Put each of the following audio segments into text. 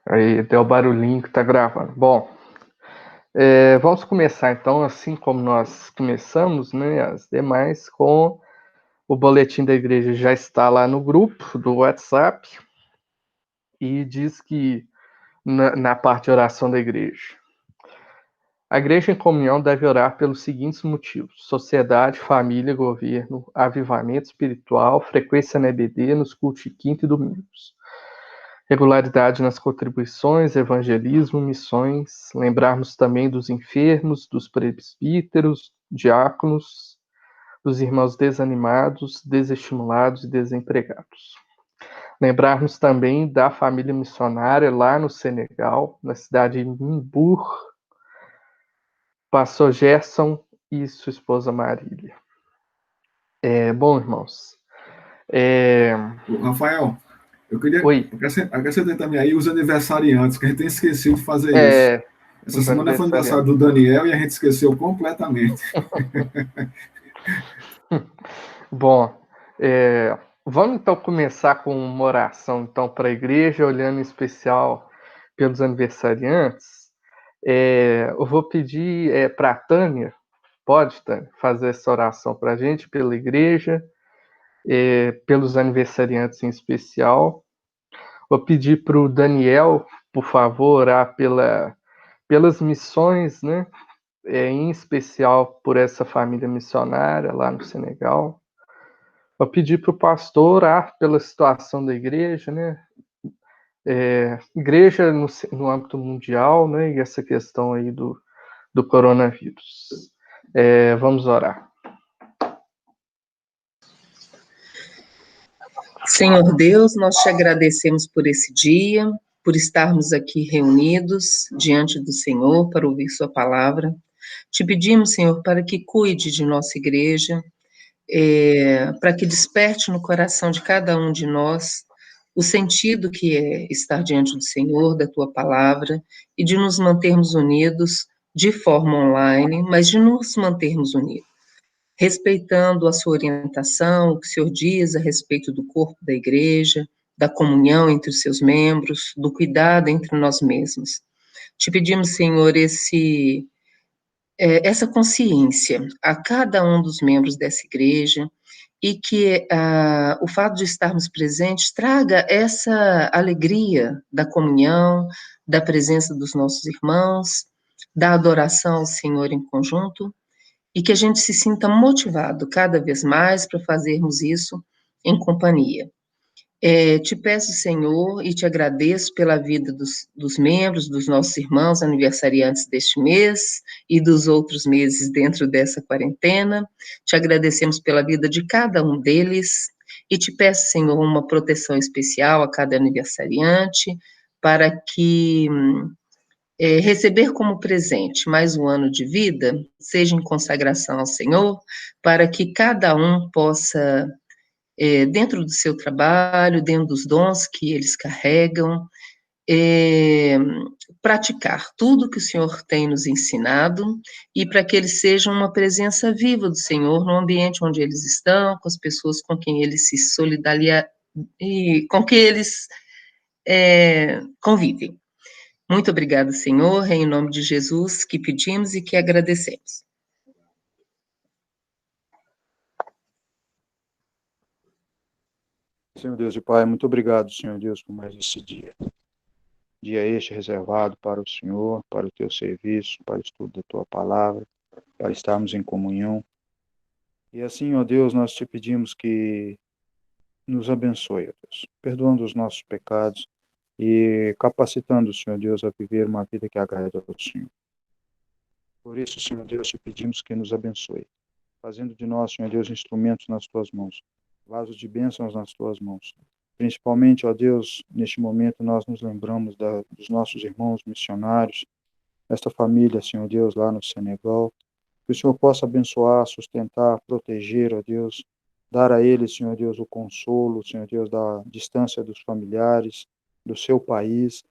Aí deu o barulhinho que tá gravando. Bom, vamos começar então, assim como nós começamos, né, as demais, com o boletim da igreja já está lá no grupo do WhatsApp e diz que na parte de oração da igreja. A igreja em comunhão deve orar pelos seguintes motivos: sociedade, família, governo, avivamento espiritual, frequência na EBD, nos cultos de quinta e domingos. Regularidade nas contribuições, evangelismo, missões, lembrarmos também dos enfermos, dos presbíteros, diáconos, dos irmãos desanimados, desestimulados e desempregados. Lembrarmos também da família missionária lá no Senegal, na cidade de Minbour, pastor Gerson e sua esposa Marília. Bom, irmãos. Rafael, eu queria Oi. acrescentar também aí os aniversariantes, que a gente tem esquecido de fazer isso. Essa Os semana foi aniversário aniversariantes. do Daniel e a gente esqueceu completamente. Bom, vamos então começar com uma oração então para a igreja, olhando em especial pelos aniversariantes. Eu vou pedir para a Tânia, pode, Tânia, fazer essa oração para a gente, pela igreja, pelos aniversariantes em especial. Vou pedir para o Daniel, por favor, orar pelas missões, né? Em especial por essa família missionária lá no Senegal. Vou pedir para o pastor orar pela situação da igreja, né? Igreja no âmbito mundial, né? E essa questão aí do coronavírus. Vamos orar. Senhor Deus, nós te agradecemos por esse dia, por estarmos aqui reunidos diante do Senhor para ouvir Sua palavra. Te pedimos, Senhor, para que cuide de nossa igreja, para que desperte no coração de cada um de nós o sentido que é estar diante do Senhor, da Tua palavra, e de nos mantermos unidos de forma online, mas de nos mantermos unidos, respeitando a sua orientação, o que o Senhor diz a respeito do corpo da igreja, da comunhão entre os seus membros, do cuidado entre nós mesmos. Te pedimos, Senhor, essa consciência a cada um dos membros dessa igreja e que o fato de estarmos presentes traga essa alegria da comunhão, da presença dos nossos irmãos, da adoração ao Senhor em conjunto, e que a gente se sinta motivado cada vez mais para fazermos isso em companhia. Te peço, Senhor, e te agradeço pela vida dos membros, dos nossos irmãos aniversariantes deste mês e dos outros meses dentro dessa quarentena. Te agradecemos pela vida de cada um deles e te peço, Senhor, uma proteção especial a cada aniversariante para que receber como presente mais um ano de vida seja em consagração ao Senhor, para que cada um possa dentro do seu trabalho, dentro dos dons que eles carregam, praticar tudo que o Senhor tem nos ensinado e para que eles sejam uma presença viva do Senhor no ambiente onde eles estão, com as pessoas com quem eles se solidarizam e com quem eles convivem. Muito obrigada, Senhor, em nome de Jesus que pedimos e que agradecemos. Senhor Deus e Pai, muito obrigado, Senhor Deus, por mais esse dia. Dia este reservado para o Senhor, para o teu serviço, para o estudo da tua palavra, para estarmos em comunhão. E assim, ó Deus, nós te pedimos que nos abençoe, ó Deus, perdoando os nossos pecados e capacitando, Senhor Deus, a viver uma vida que agrada ao Senhor. Por isso, Senhor Deus, te pedimos que nos abençoe, fazendo de nós, Senhor Deus, instrumentos nas tuas mãos, vasos de bênçãos nas tuas mãos. Principalmente, ó Deus, neste momento nós nos lembramos dos nossos irmãos missionários, esta família, Senhor Deus, lá no Senegal, que o Senhor possa abençoar, sustentar, proteger, ó Deus, dar a eles, Senhor Deus, o consolo, Senhor Deus, da distância dos familiares, do seu país,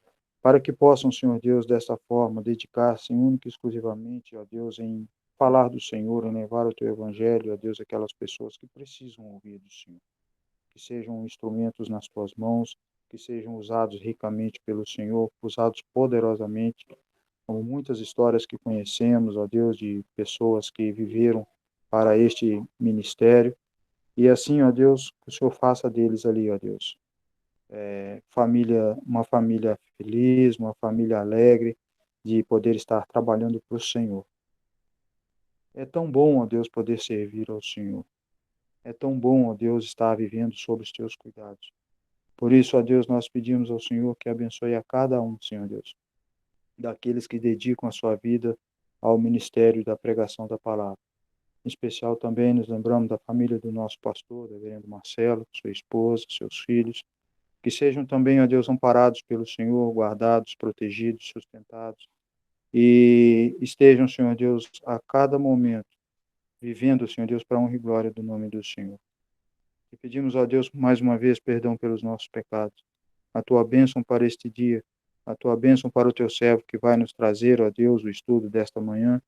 para que possam, Senhor Deus, desta forma, dedicar-se única e exclusivamente, ó Deus, em falar do Senhor, em levar o teu evangelho, ó Deus, aquelas pessoas que precisam ouvir do Senhor. Que sejam instrumentos nas tuas mãos, que sejam usados ricamente pelo Senhor, usados poderosamente, como muitas histórias que conhecemos, ó Deus, de pessoas que viveram para este ministério. E assim, ó Deus, que o Senhor faça deles ali, ó Deus, uma família feliz, uma família alegre, de poder estar trabalhando para o Senhor. É tão bom, ó Deus, poder servir ao Senhor. É tão bom, ó Deus, estar vivendo sob os teus cuidados. Por isso, ó Deus, nós pedimos ao Senhor que abençoe a cada um, Senhor Deus, daqueles que dedicam a sua vida ao ministério da pregação da palavra. Em especial também nos lembramos da família do nosso pastor, reverendo Marcelo, sua esposa, seus filhos, que sejam também, ó Deus, amparados pelo Senhor, guardados, protegidos, sustentados, e estejam, Senhor Deus, a cada momento, vivendo, Senhor Deus, para a honra e glória do nome do Senhor. E pedimos, ó Deus, mais uma vez, perdão pelos nossos pecados, a tua bênção para este dia, a tua bênção para o teu servo que vai nos trazer, ó Deus, o estudo desta manhã,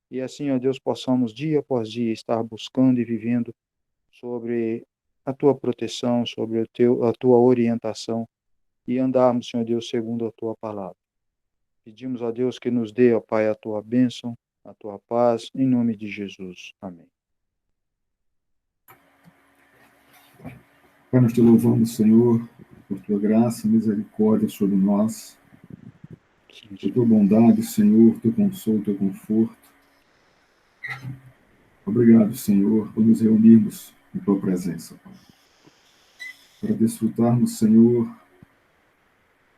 e assim, ó Deus, possamos dia após dia estar buscando e vivendo sobre a tua proteção, sobre a tua orientação e andarmos, Senhor Deus, segundo a tua palavra. Pedimos a Deus que nos dê, ó Pai, a tua bênção, a tua paz, em nome de Jesus. Amém. Pai, nós te louvamos, Senhor, por tua graça e misericórdia sobre nós, por tua bondade, Senhor, teu consolo, teu conforto. Obrigado, Senhor, por nos reunirmos em tua presença, Pai. Para desfrutarmos, Senhor,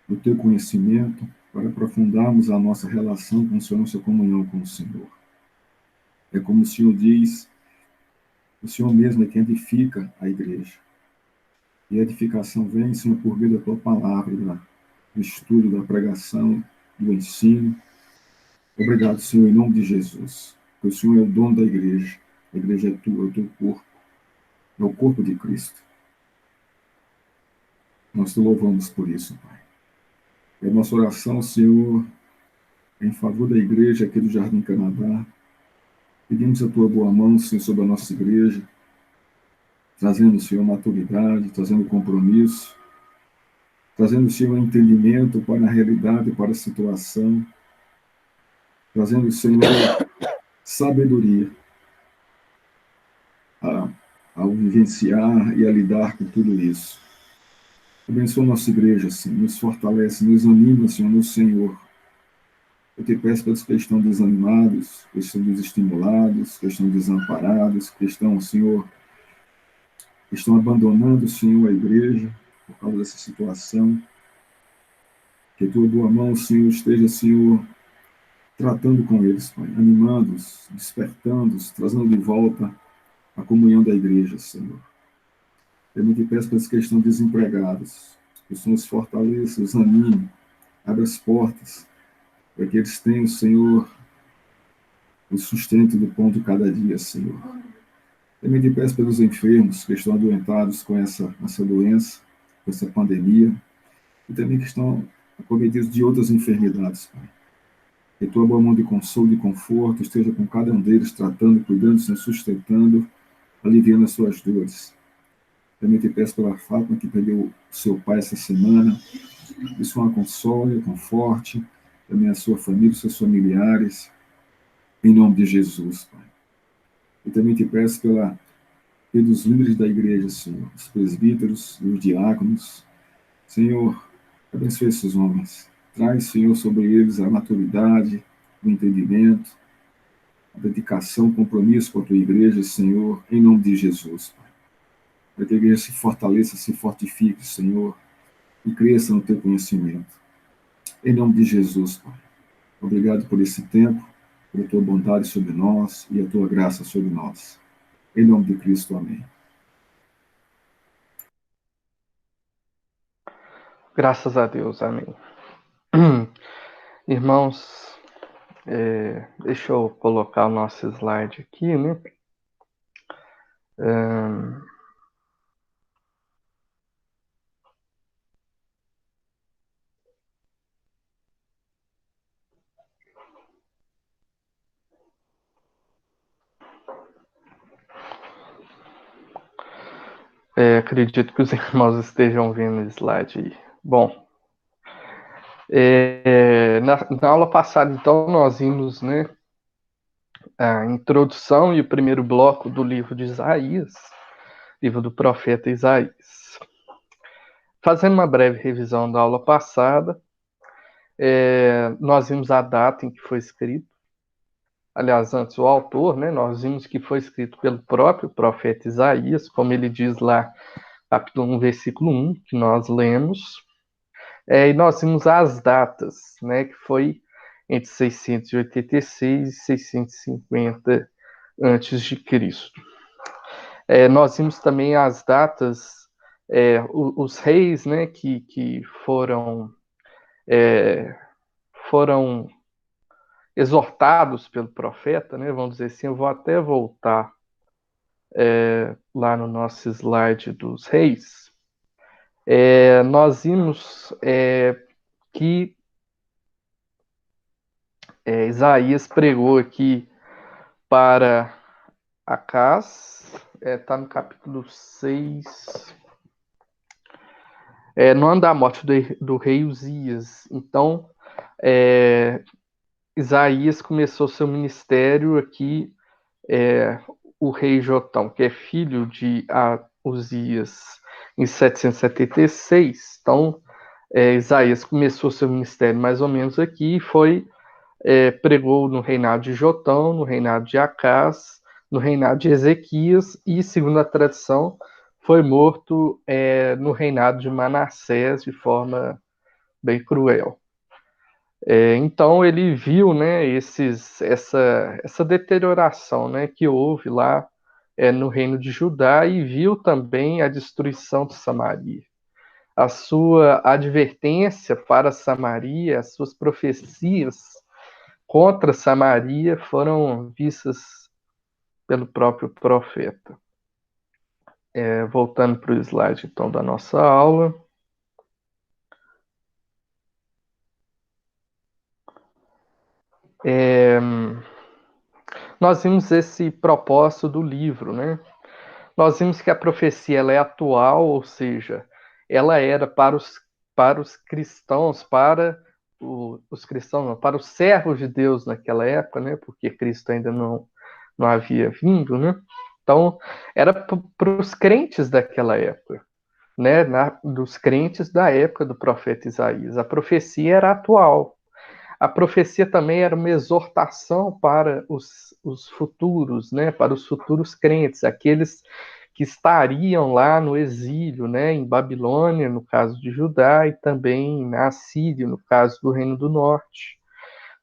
do teu conhecimento, para aprofundarmos a nossa relação com o Senhor, nossa comunhão com o Senhor. É como o Senhor diz, o Senhor mesmo é quem edifica a igreja. E a edificação vem, Senhor, por meio da tua palavra, do estudo, da pregação, do ensino. Obrigado, Senhor, em nome de Jesus. Porque o Senhor é o dono da igreja. A igreja é tua, é o teu corpo. É o corpo de Cristo. Nós te louvamos por isso, Pai. E a nossa oração, Senhor, é em favor da igreja aqui do Jardim Canadá. Pedimos a tua boa mão, Senhor, sobre a nossa igreja, trazendo, Senhor, maturidade, trazendo compromisso, trazendo, Senhor, entendimento para a realidade, para a situação, trazendo, Senhor, sabedoria ao vivenciar e a lidar com tudo isso. Abençoa nossa igreja, Senhor, nos fortalece, nos anima, Senhor, no Senhor. Eu te peço para os que estão desanimados, que estão desestimulados, que estão desamparados, que estão, Senhor, que estão abandonando, Senhor, a igreja por causa dessa situação. Que a tua boa mão, Senhor, esteja, Senhor, tratando com eles, Pai, animando-os, despertando-os, trazendo de volta a comunhão da igreja, Senhor. Eu te peço para os que estão desempregados, que o Senhor os fortaleça, os anime, abra as portas, para que eles tenham, Senhor, o sustento do pão de cada dia, Senhor. Também te peço pelos enfermos que estão adoentados com essa doença, com essa pandemia, e também que estão acometidos de outras enfermidades, Pai. Que a tua boa mão de consolo, de conforto, esteja com cada um deles, tratando, cuidando, Senhor, sustentando, aliviando as suas dores. Também te peço pela Fátima, que perdeu o seu pai essa semana. Isso a console, conforte, também a sua família, os seus familiares, em nome de Jesus, Pai. E também te peço pelos líderes da igreja, Senhor, os presbíteros, os diáconos. Senhor, abençoe esses homens. Traz, Senhor, sobre eles a maturidade, o entendimento, a dedicação, o compromisso com a tua igreja, Senhor, em nome de Jesus, Pai. Para que a igreja se fortaleça, se fortifique, Senhor, e cresça no teu conhecimento. Em nome de Jesus, Pai. Obrigado por esse tempo, por tua bondade sobre nós e a tua graça sobre nós. Em nome de Cristo, amém. Graças a Deus, amém. Irmãos, deixa eu colocar o nosso slide aqui, né? Acredito que os irmãos estejam vendo o slide aí. Bom, na aula passada, então, nós vimos, né, a introdução e o primeiro bloco do livro de Isaías, livro do profeta Isaías. Fazendo uma breve revisão da aula passada, nós vimos a data em que foi escrito. Aliás, antes o autor, né, nós vimos que foi escrito pelo próprio profeta Isaías, como ele diz lá, capítulo 1, versículo 1, que nós lemos. E nós vimos as datas, né, que foi entre 686 e 650 antes de Cristo. Nós vimos também as datas, os reis, né, que foram exortados pelo profeta, né, vamos dizer assim. Eu vou até voltar lá no nosso slide dos reis. Nós vimos que Isaías pregou aqui para Acás, está no capítulo 6, no ano da morte do rei Uzias. Então, Isaías começou seu ministério aqui, o rei Jotão, que é filho de Uzias, em 776. Então, Isaías começou seu ministério mais ou menos aqui e pregou no reinado de Jotão, no reinado de Acás, no reinado de Ezequias e, segundo a tradição, foi morto no reinado de Manassés de forma bem cruel. Então ele viu, né, essa deterioração, né, que houve lá no reino de Judá, e viu também a destruição de Samaria. A sua advertência para Samaria, as suas profecias contra Samaria foram vistas pelo próprio profeta. Voltando para o slide, então, da nossa aula. Nós vimos esse propósito do livro, né? Nós vimos que a profecia ela é atual, ou seja, ela era para os cristãos, para os cristãos, não, para os servos de Deus naquela época, né? Porque Cristo ainda não havia vindo, né? Então, era para os crentes daquela época, né? Dos crentes da época do profeta Isaías. A profecia era atual. A profecia também era uma exortação para os futuros, né? Para os futuros crentes, aqueles que estariam lá no exílio, né? Em Babilônia, no caso de Judá, e também na Assíria, no caso do Reino do Norte.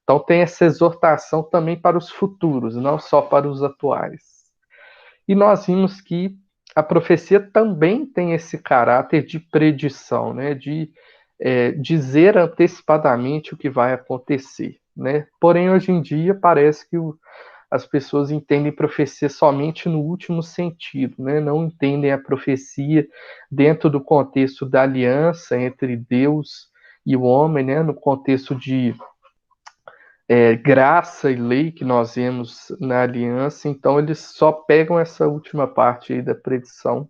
Então tem essa exortação também para os futuros, não só para os atuais. E nós vimos que a profecia também tem esse caráter de predição, né? De dizer antecipadamente o que vai acontecer, né? Porém, hoje em dia parece que as pessoas entendem profecia somente no último sentido, né? Não entendem a profecia dentro do contexto da aliança entre Deus e o homem, né? No contexto de graça e lei que nós vemos na aliança. Então eles só pegam essa última parte aí da predição,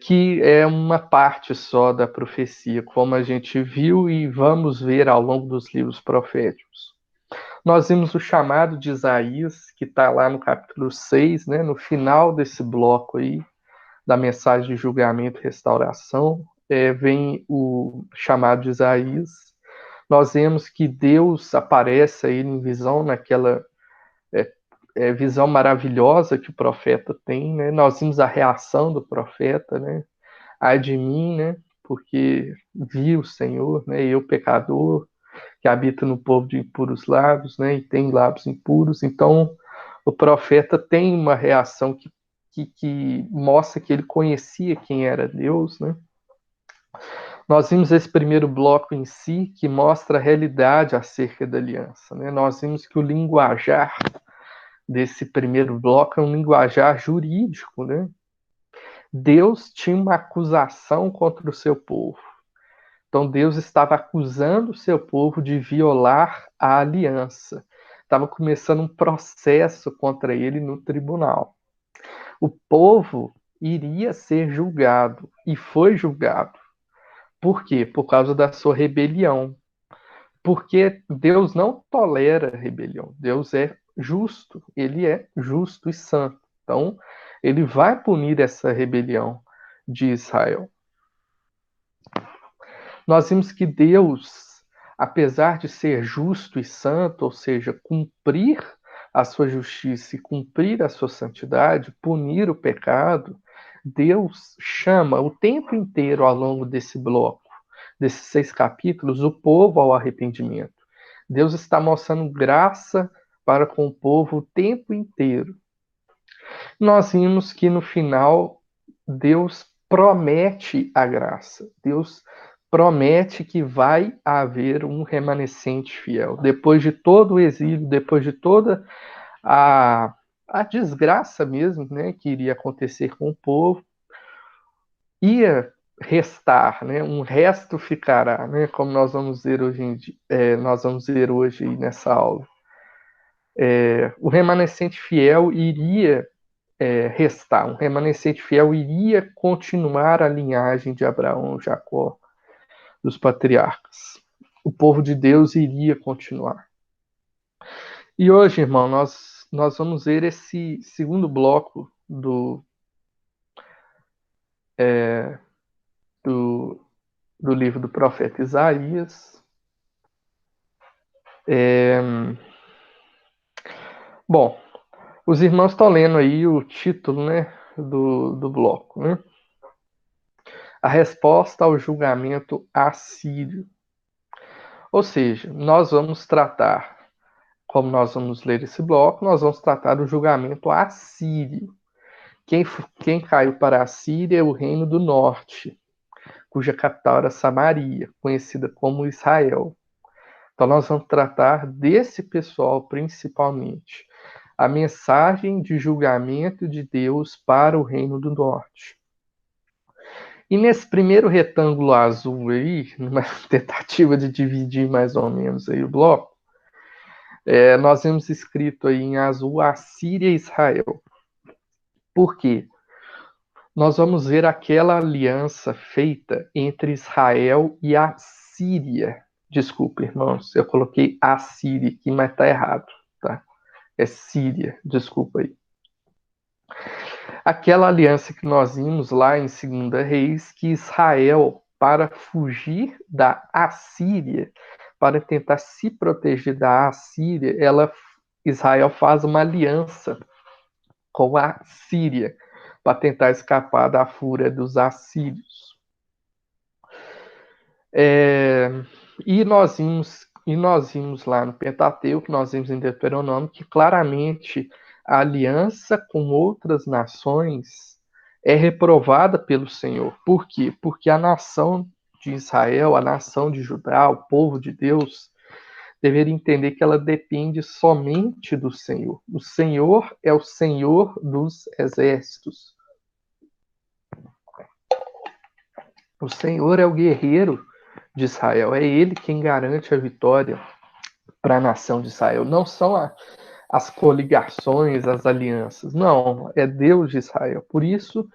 que é uma parte só da profecia, como a gente viu e vamos ver ao longo dos livros proféticos. Nós vimos o chamado de Isaías, que está lá no capítulo 6, né, no final desse bloco aí, da mensagem de julgamento e restauração, vem o chamado de Isaías. Nós vemos que Deus aparece a ele em visão, naquela visão maravilhosa que o profeta tem, né? Nós vimos a reação do profeta, né? Ai de mim, né? Porque vi o Senhor, né? Eu, pecador, que habita no povo de impuros lábios, né? E tem lábios impuros. Então, o profeta tem uma reação que mostra que ele conhecia quem era Deus, né? Nós vimos esse primeiro bloco em si, que mostra a realidade acerca da aliança, né? Nós vimos que o linguajar desse primeiro bloco é um linguajar jurídico, né? Deus tinha uma acusação contra o seu povo. Então Deus estava acusando o seu povo de violar a aliança. Estava começando um processo contra ele no tribunal. O povo iria ser julgado e foi julgado. Por quê? Por causa da sua rebelião. Porque Deus não tolera rebelião. Deus é justo. Ele é justo e santo. Então, ele vai punir essa rebelião de Israel. Nós vimos que Deus, apesar de ser justo e santo, ou seja, cumprir a sua justiça e cumprir a sua santidade, punir o pecado, Deus chama o tempo inteiro ao longo desse bloco, desses 6 capítulos, o povo ao arrependimento. Deus está mostrando graça para com o povo o tempo inteiro. Nós vimos que no final Deus promete a graça. Deus promete que vai haver um remanescente fiel. Depois de todo o exílio, depois de toda a desgraça mesmo, né, que iria acontecer com o povo, ia restar, né, um resto ficará, né, como nós vamos ver hoje nessa aula. O remanescente fiel iria restar, um remanescente fiel iria continuar a linhagem de Abraão, Jacó, dos patriarcas. O povo de Deus iria continuar. E hoje, irmão, nós vamos ver esse segundo bloco do livro do profeta Isaías. Bom, os irmãos estão lendo aí o título, né, do bloco, né? A resposta ao julgamento assírio. Ou seja, nós vamos tratar, como nós vamos ler esse bloco, nós vamos tratar do julgamento assírio. Quem caiu para a Síria é o reino do norte, cuja capital era Samaria, conhecida como Israel. Então nós vamos tratar desse pessoal principalmente. A mensagem de julgamento de Deus para o reino do norte. E nesse primeiro retângulo azul aí, numa tentativa de dividir mais ou menos aí o bloco, nós vemos escrito aí em azul Assíria e Israel. Por quê? Nós vamos ver aquela aliança feita entre Israel e a Síria. Desculpa, irmãos, eu coloquei Assíria aqui, mas está errado, tá? É Síria, desculpa aí. Aquela aliança que nós vimos lá em 2 Reis, que Israel, para fugir da Assíria, para tentar se proteger da Assíria, Israel faz uma aliança com a Síria, para tentar escapar da fúria dos assírios. E nós vimos lá no Pentateuco, nós vimos em Deuteronômio, que claramente a aliança com outras nações é reprovada pelo Senhor. Por quê? Porque a nação de Israel, a nação de Judá, o povo de Deus, deveria entender que ela depende somente do Senhor. O Senhor é o Senhor dos exércitos. O Senhor é o guerreiro de Israel. É Ele quem garante a vitória para a nação de Israel. Não são as coligações, as alianças. Não, é Deus de Israel. Por isso,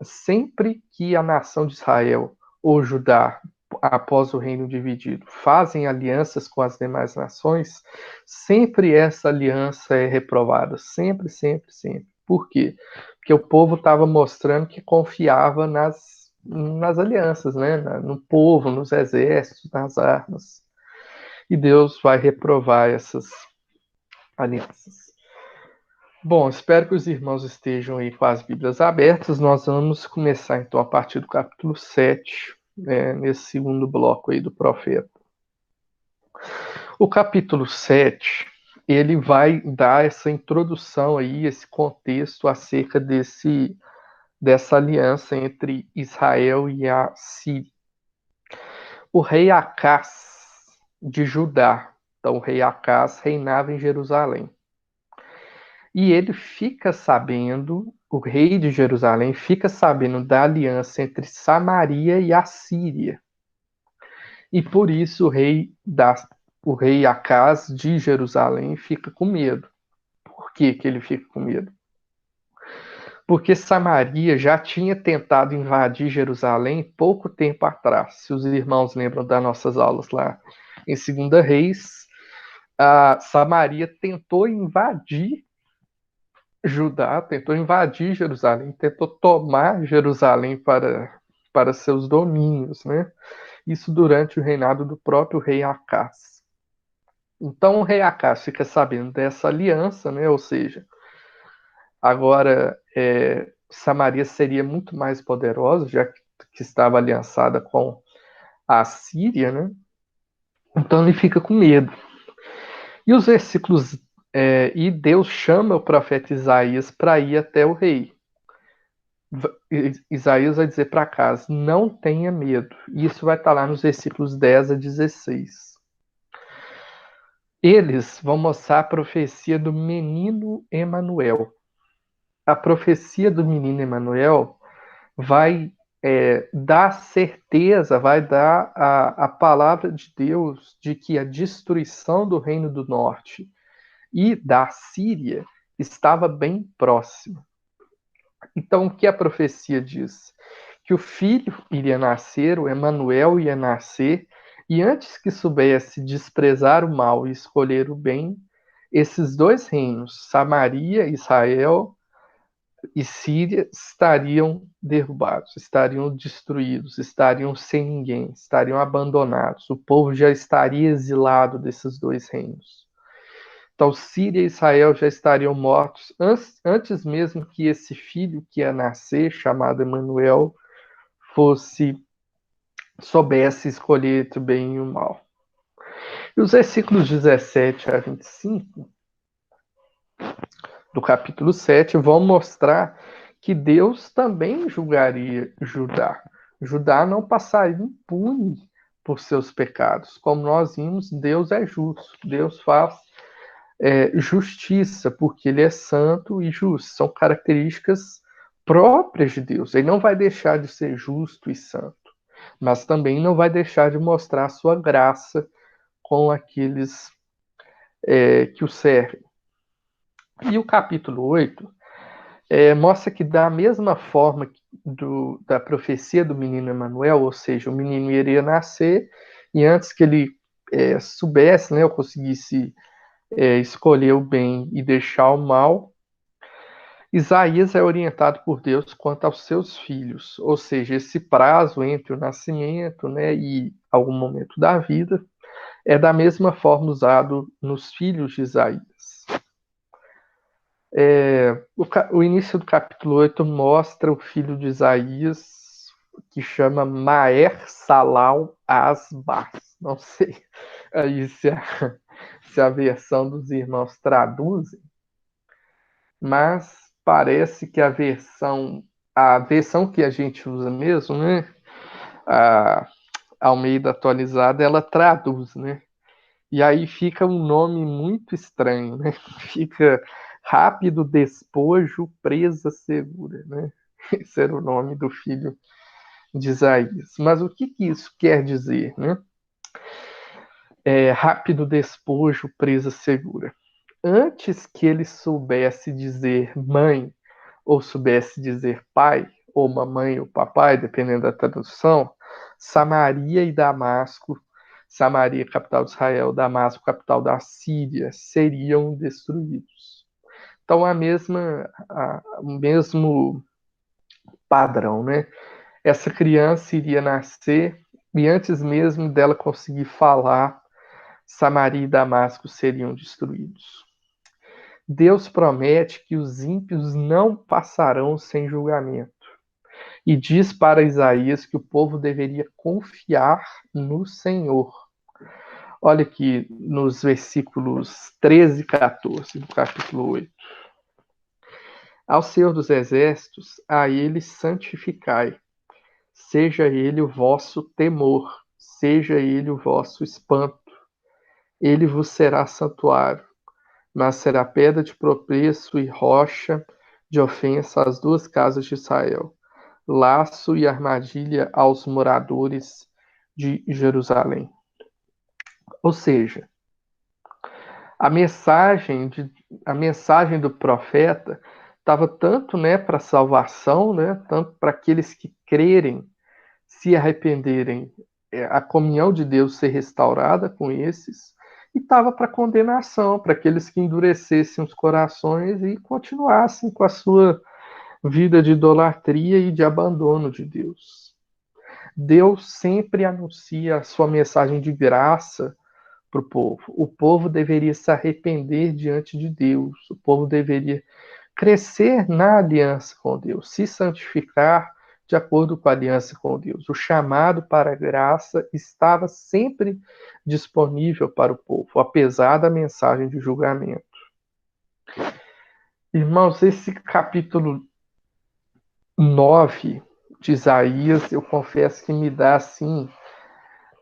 sempre que a nação de Israel ou Judá, após o reino dividido, fazem alianças com as demais nações, sempre essa aliança é reprovada. Sempre, sempre, sempre. Por quê? Porque o povo estava mostrando que confiava nas alianças, né? No povo, nos exércitos, nas armas. E Deus vai reprovar essas alianças. Bom, espero que os irmãos estejam aí com as Bíblias abertas. Nós vamos começar então a partir do capítulo 7, nesse segundo bloco aí do profeta. O capítulo 7, ele vai dar essa introdução aí, esse contexto acerca dessa aliança entre Israel e a Síria. O rei Acás de Judá, então o rei Acás reinava em Jerusalém. E ele fica sabendo, o rei de Jerusalém fica sabendo da aliança entre Samaria e a Síria. E por isso o rei Acás de Jerusalém fica com medo. Por que ele fica com medo? porque Samaria já tinha tentado invadir Jerusalém pouco tempo atrás. Se os irmãos lembram das nossas aulas lá em 2 Reis, a Samaria tentou invadir Judá, tentou invadir Jerusalém, tentou tomar Jerusalém para seus domínios, né? Isso durante o reinado do próprio rei Acás. Então o rei Acás fica sabendo dessa aliança, né? Ou seja, agora Samaria seria muito mais poderosa, já que estava aliançada com a Síria, né? Então ele fica com medo. E os versículos e Deus chama o profeta Isaías para ir até o rei. Isaías vai dizer para Acás, não tenha medo. Isso vai estar lá nos versículos 10 a 16. Eles vão mostrar a profecia do menino Emanuel. A profecia do menino Emanuel vai dar certeza, vai dar a palavra de Deus de que a destruição do Reino do Norte e da Síria estava bem próxima. Então, o que a profecia diz? Que o filho iria nascer, o Emanuel ia nascer, e antes que soubesse desprezar o mal e escolher o bem, esses dois reinos, Samaria, Israel e Síria, estariam derrubados, estariam destruídos, estariam sem ninguém, estariam abandonados. O povo já estaria exilado desses dois reinos. Então, Síria e Israel já estariam mortos antes mesmo que esse filho que ia nascer, chamado Emanuel, soubesse escolher entre o bem e o mal. E os versículos 17 a 25 do capítulo 7 vão mostrar que Deus também julgaria Judá. Judá não passaria impune por seus pecados. Como nós vimos, Deus é justo. Deus faz justiça, porque ele é santo e justo. São características próprias de Deus. Ele não vai deixar de ser justo e santo, mas também não vai deixar de mostrar a sua graça com aqueles que o servem. E o capítulo 8 mostra que da mesma forma da profecia do menino Emanuel, ou seja, o menino iria nascer, e antes que ele soubesse, né, ou conseguisse escolher o bem e deixar o mal, Isaías é orientado por Deus quanto aos seus filhos, ou seja, esse prazo entre o nascimento, né, e algum momento da vida é da mesma forma usado nos filhos de Isaías. O início do capítulo 8 mostra o filho de Isaías, que chama Maer Salal Asbaz. Não sei aí se a versão dos irmãos traduzem, mas parece que a versão que a gente usa mesmo, né? A Almeida atualizada, ela traduz, né? E aí fica um nome muito estranho, né? Fica Rápido Despojo, Presa Segura, né? Esse era o nome do filho de Isaías. Mas o que isso quer dizer, né? Rápido despojo, presa segura. Antes que ele soubesse dizer mãe, ou soubesse dizer pai, ou mamãe ou papai, dependendo da tradução, Samaria e Damasco, Samaria, capital de Israel, Damasco, capital da Síria, seriam destruídos. Então, o mesmo padrão, né? Essa criança iria nascer e antes mesmo dela conseguir falar, Samaria e Damasco seriam destruídos. Deus promete que os ímpios não passarão sem julgamento. E diz para Isaías que o povo deveria confiar no Senhor. Olha aqui nos versículos 13 e 14 do capítulo 8. Ao Senhor dos Exércitos, a ele santificai. Seja ele o vosso temor, seja ele o vosso espanto. Ele vos será santuário, mas será pedra de tropeço e rocha de ofensa às duas casas de Israel, laço e armadilha aos moradores de Jerusalém. Ou seja, a mensagem do profeta estava tanto, né, para salvação, né, tanto para aqueles que crerem, se arrependerem, a comunhão de Deus ser restaurada com esses, e estava para condenação, para aqueles que endurecessem os corações e continuassem com a sua vida de idolatria e de abandono de Deus. Deus sempre anuncia a sua mensagem de graça para o povo. O povo deveria se arrepender diante de Deus. O povo deveria crescer na aliança com Deus, se santificar de acordo com a aliança com Deus. O chamado para a graça estava sempre disponível para o povo, apesar da mensagem de julgamento. Irmãos, esse capítulo 9 de Isaías, eu confesso que me dá assim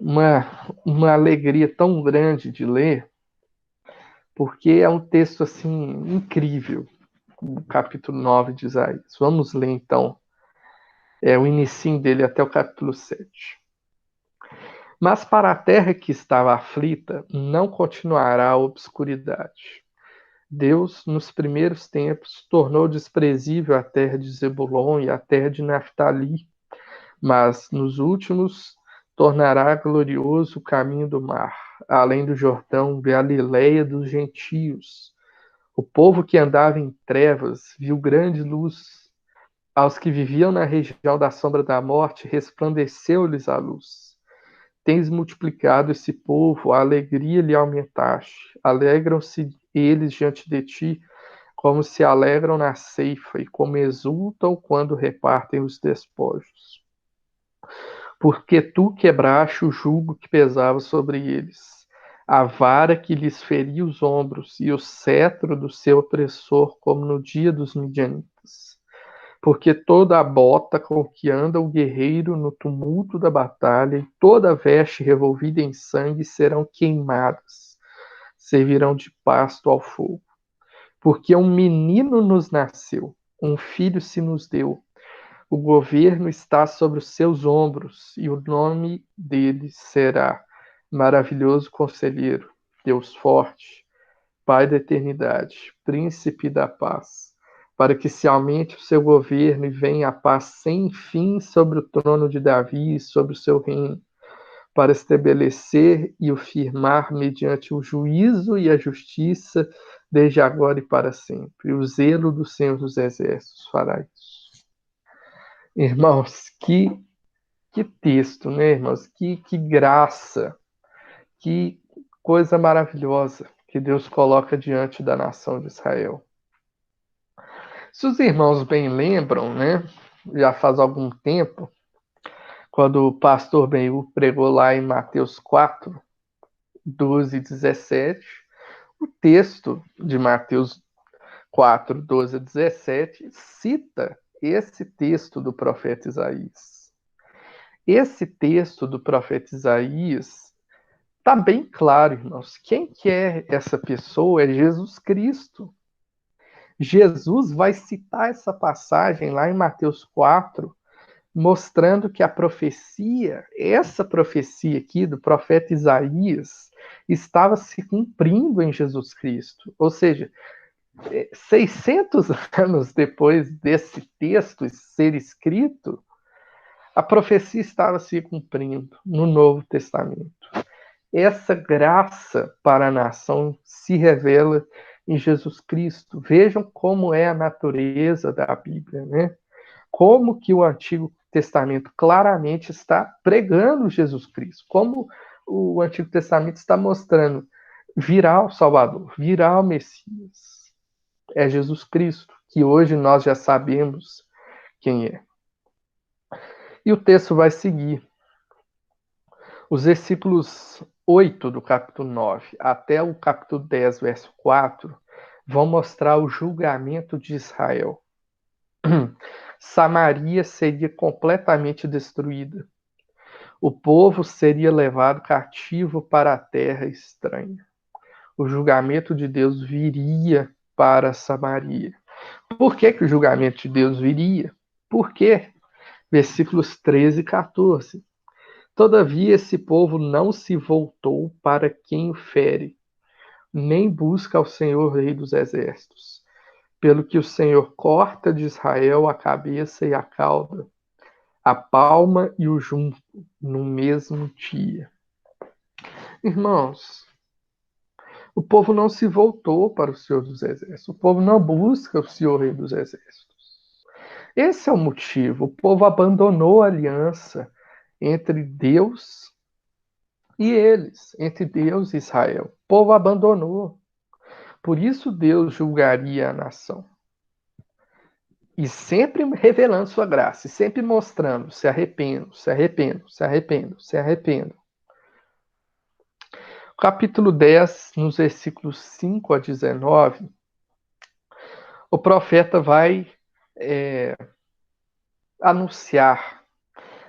uma alegria tão grande de ler, porque é um texto assim incrível, o capítulo 9 de Isaías. Vamos ler então o inicinho dele até o capítulo 7. Mas para a terra que estava aflita, não continuará a obscuridade. Deus, nos primeiros tempos, tornou desprezível a terra de Zebulon e a terra de Naftali, mas nos últimos tornará glorioso o caminho do mar, além do Jordão, Galileia dos gentios. O povo que andava em trevas viu grande luz. Aos que viviam na região da sombra da morte, resplandeceu-lhes a luz. Tens multiplicado esse povo, a alegria lhe aumentaste. Alegram-se eles diante de ti, como se alegram na ceifa e como exultam quando repartem os despojos. Porque tu quebraste o jugo que pesava sobre eles, a vara que lhes feria os ombros e o cetro do seu opressor, como no dia dos midianitas. Porque toda a bota com que anda o guerreiro no tumulto da batalha e toda a veste revolvida em sangue serão queimadas, servirão de pasto ao fogo. Porque um menino nos nasceu, um filho se nos deu. O governo está sobre os seus ombros e o nome dele será Maravilhoso Conselheiro, Deus Forte, Pai da Eternidade, Príncipe da Paz, para que se aumente o seu governo e venha a paz sem fim sobre o trono de Davi e sobre o seu reino, para estabelecer e o firmar mediante o juízo e a justiça, desde agora e para sempre. O zelo do Senhor dos Exércitos fará isso. Irmãos, que texto, né, irmãos? Que graça, que coisa maravilhosa que Deus coloca diante da nação de Israel. Se os irmãos bem lembram, né, já faz algum tempo, quando o pastor Benhu pregou lá em Mateus 4, 12 e 17, o texto de Mateus 4, 12 a 17 cita esse texto do profeta Isaías. Esse texto do profeta Isaías está bem claro, irmãos. Quem que é essa pessoa? É Jesus Cristo. Jesus vai citar essa passagem lá em Mateus 4, mostrando que a profecia, essa profecia aqui do profeta Isaías, estava se cumprindo em Jesus Cristo. Ou seja, 600 anos depois desse texto ser escrito, a profecia estava se cumprindo no Novo Testamento. Essa graça para a nação se revela em Jesus Cristo. Vejam como é a natureza da Bíblia, né? Como que o Antigo Testamento claramente está pregando Jesus Cristo. Como o Antigo Testamento está mostrando virá o Salvador, virá o Messias. É Jesus Cristo, que hoje nós já sabemos quem é. E o texto vai seguir. Os versículos 8 do capítulo 9 até o capítulo 10, verso 4, vão mostrar o julgamento de Israel. Samaria seria completamente destruída. O povo seria levado cativo para a terra estranha. O julgamento de Deus viria para Samaria. Por que o julgamento de Deus viria? Por quê? Versículos 13 e 14. Todavia esse povo não se voltou para quem o fere, nem busca ao Senhor Rei dos Exércitos. pelo que o Senhor corta de Israel a cabeça e a cauda, a palma e o junco, no mesmo dia. Irmãos, o povo não se voltou para o Senhor dos Exércitos. O povo não busca o Senhor Rei dos Exércitos. Esse é o motivo. O povo abandonou a aliança entre Deus e eles, entre Deus e Israel. O povo abandonou. Por isso Deus julgaria a nação. E sempre revelando sua graça, e sempre mostrando, se arrependo, se arrependo, se arrependo, se arrependo. Capítulo 10, nos versículos 5 a 19, o profeta vai anunciar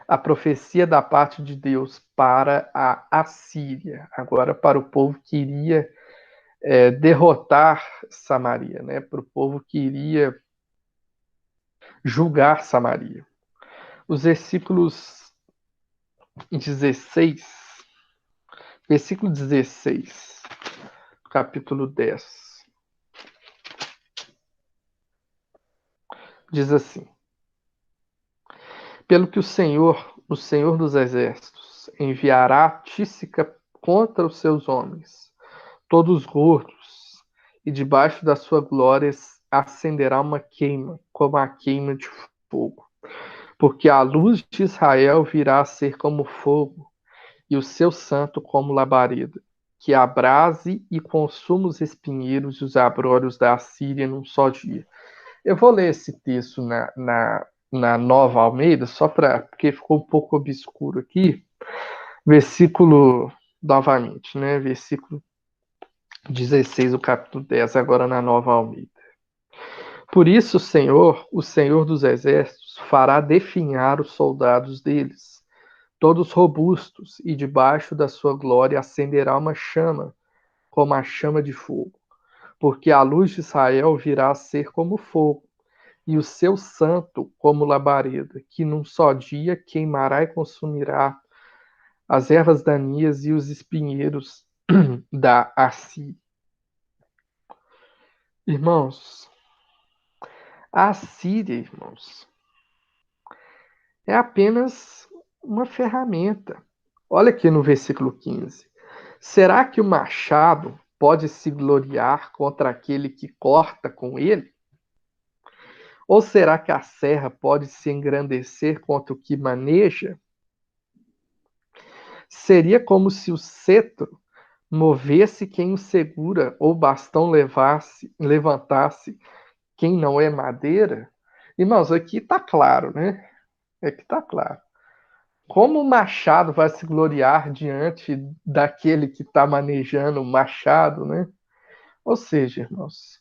a profecia da parte de Deus para a Assíria, agora para o povo que iria derrotar Samaria, né? Para o povo que iria julgar Samaria. Os versículos 16, versículo 16, capítulo 10, diz assim: Pelo que o Senhor dos Exércitos, enviará tísica contra os seus homens, todos gordos, e debaixo da sua glória acenderá uma queima, como a queima de fogo. Porque a luz de Israel virá a ser como fogo, e o seu santo como labareda, que abrase e consuma os espinheiros e os abrolhos da Assíria num só dia. Eu vou ler esse texto na Nova Almeida, porque ficou um pouco obscuro aqui. Versículo, novamente, né? Versículo 16 do capítulo 10, agora na Nova Almeida. Por isso o Senhor dos Exércitos, fará definhar os soldados deles, todos robustos, e debaixo da sua glória acenderá uma chama, como a chama de fogo. Porque a luz de Israel virá a ser como fogo, e o seu santo como labareda, que num só dia queimará e consumirá as ervas daninhas e os espinheiros da Assíria. Irmãos, a Assíria, irmãos, é apenas uma ferramenta. Olha aqui no versículo 15. Será que o machado pode se gloriar contra aquele que corta com ele? Ou será que a serra pode se engrandecer contra o que maneja? Seria como se o cetro movesse quem o segura, ou o bastão levantasse quem não é madeira? Irmãos, aqui está claro, né? Aqui está claro. Como o machado vai se gloriar diante daquele que está manejando o machado, né? Ou seja, irmãos,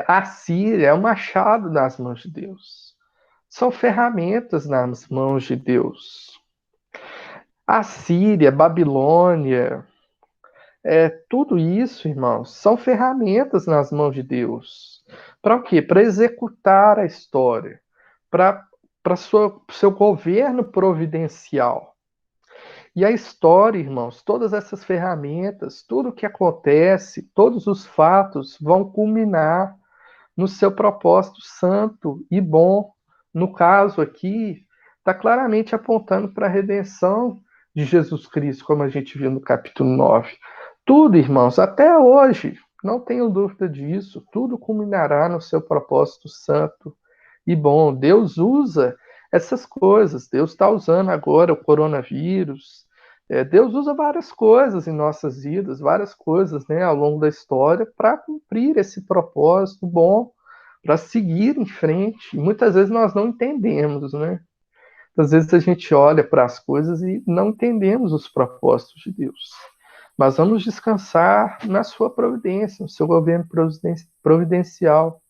a Síria é o machado nas mãos de Deus. São ferramentas nas mãos de Deus. A Síria, Babilônia, tudo isso, irmãos, são ferramentas nas mãos de Deus. Para o quê? Para executar a história, para seu governo providencial. E a história, irmãos, todas essas ferramentas, tudo o que acontece, todos os fatos vão culminar no seu propósito santo e bom. No caso aqui, está claramente apontando para a redenção de Jesus Cristo, como a gente viu no capítulo 9. Tudo, irmãos, até hoje, não tenho dúvida disso, tudo culminará no seu propósito santo e bom. Deus usa essas coisas, Deus está usando agora o coronavírus, Deus usa várias coisas em nossas vidas, várias coisas, né, ao longo da história, para cumprir esse propósito bom, para seguir em frente. E muitas vezes nós não entendemos, né? Às vezes a gente olha para as coisas e não entendemos os propósitos de Deus. Mas vamos descansar na sua providência, no seu governo providencial.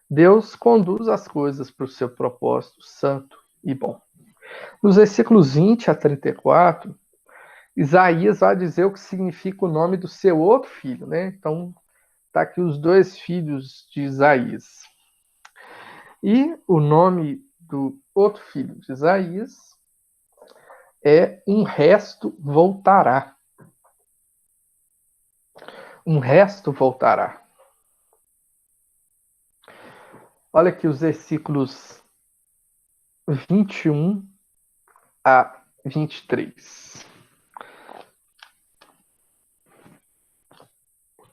Deus conduz as coisas para o seu propósito santo e bom. Nos versículos 20 a 34, Isaías vai dizer o que significa o nome do seu outro filho, né? Então, tá aqui os dois filhos de Isaías. E o nome do outro filho de Isaías é Um Resto Voltará. Um resto voltará. Olha aqui os versículos 21 a 23.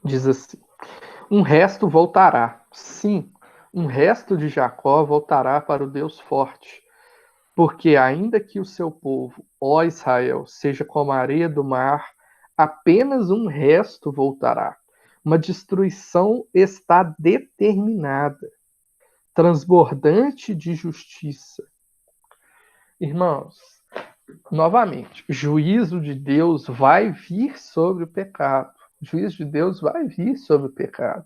Diz assim: um resto voltará, sim, um resto de Jacó voltará para o Deus forte, porque ainda que o seu povo, ó Israel, seja como a areia do mar, apenas um resto voltará. Uma destruição está determinada, transbordante de justiça. Irmãos, novamente, juízo de Deus vai vir sobre o pecado. O juízo de Deus vai vir sobre o pecado.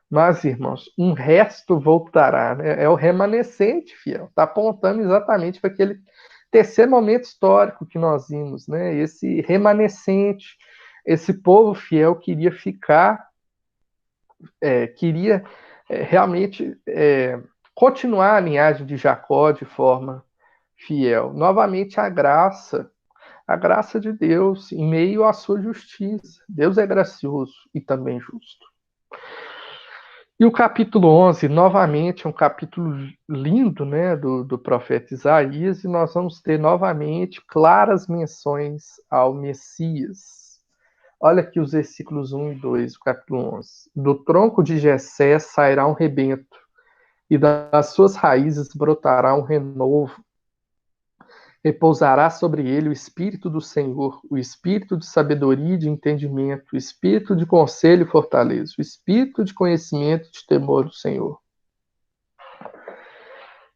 Mas, irmãos, um resto voltará, né? É o remanescente, fiel. Está apontando exatamente para aquele terceiro momento histórico que nós vimos, né? Esse remanescente, esse povo fiel queria ficar, queria realmente continuar a linhagem de Jacó de forma fiel. Novamente, a graça de Deus em meio à sua justiça. Deus é gracioso e também justo. E o capítulo 11, novamente, é um capítulo lindo, né, do profeta Isaías, e nós vamos ter novamente claras menções ao Messias. Olha aqui os versículos 1 e 2 do capítulo 11. Do tronco de Jessé sairá um rebento, e das suas raízes brotará um renovo. Repousará sobre ele o Espírito do Senhor, o Espírito de sabedoria e de entendimento, o Espírito de conselho e fortaleza, o Espírito de conhecimento e de temor do Senhor.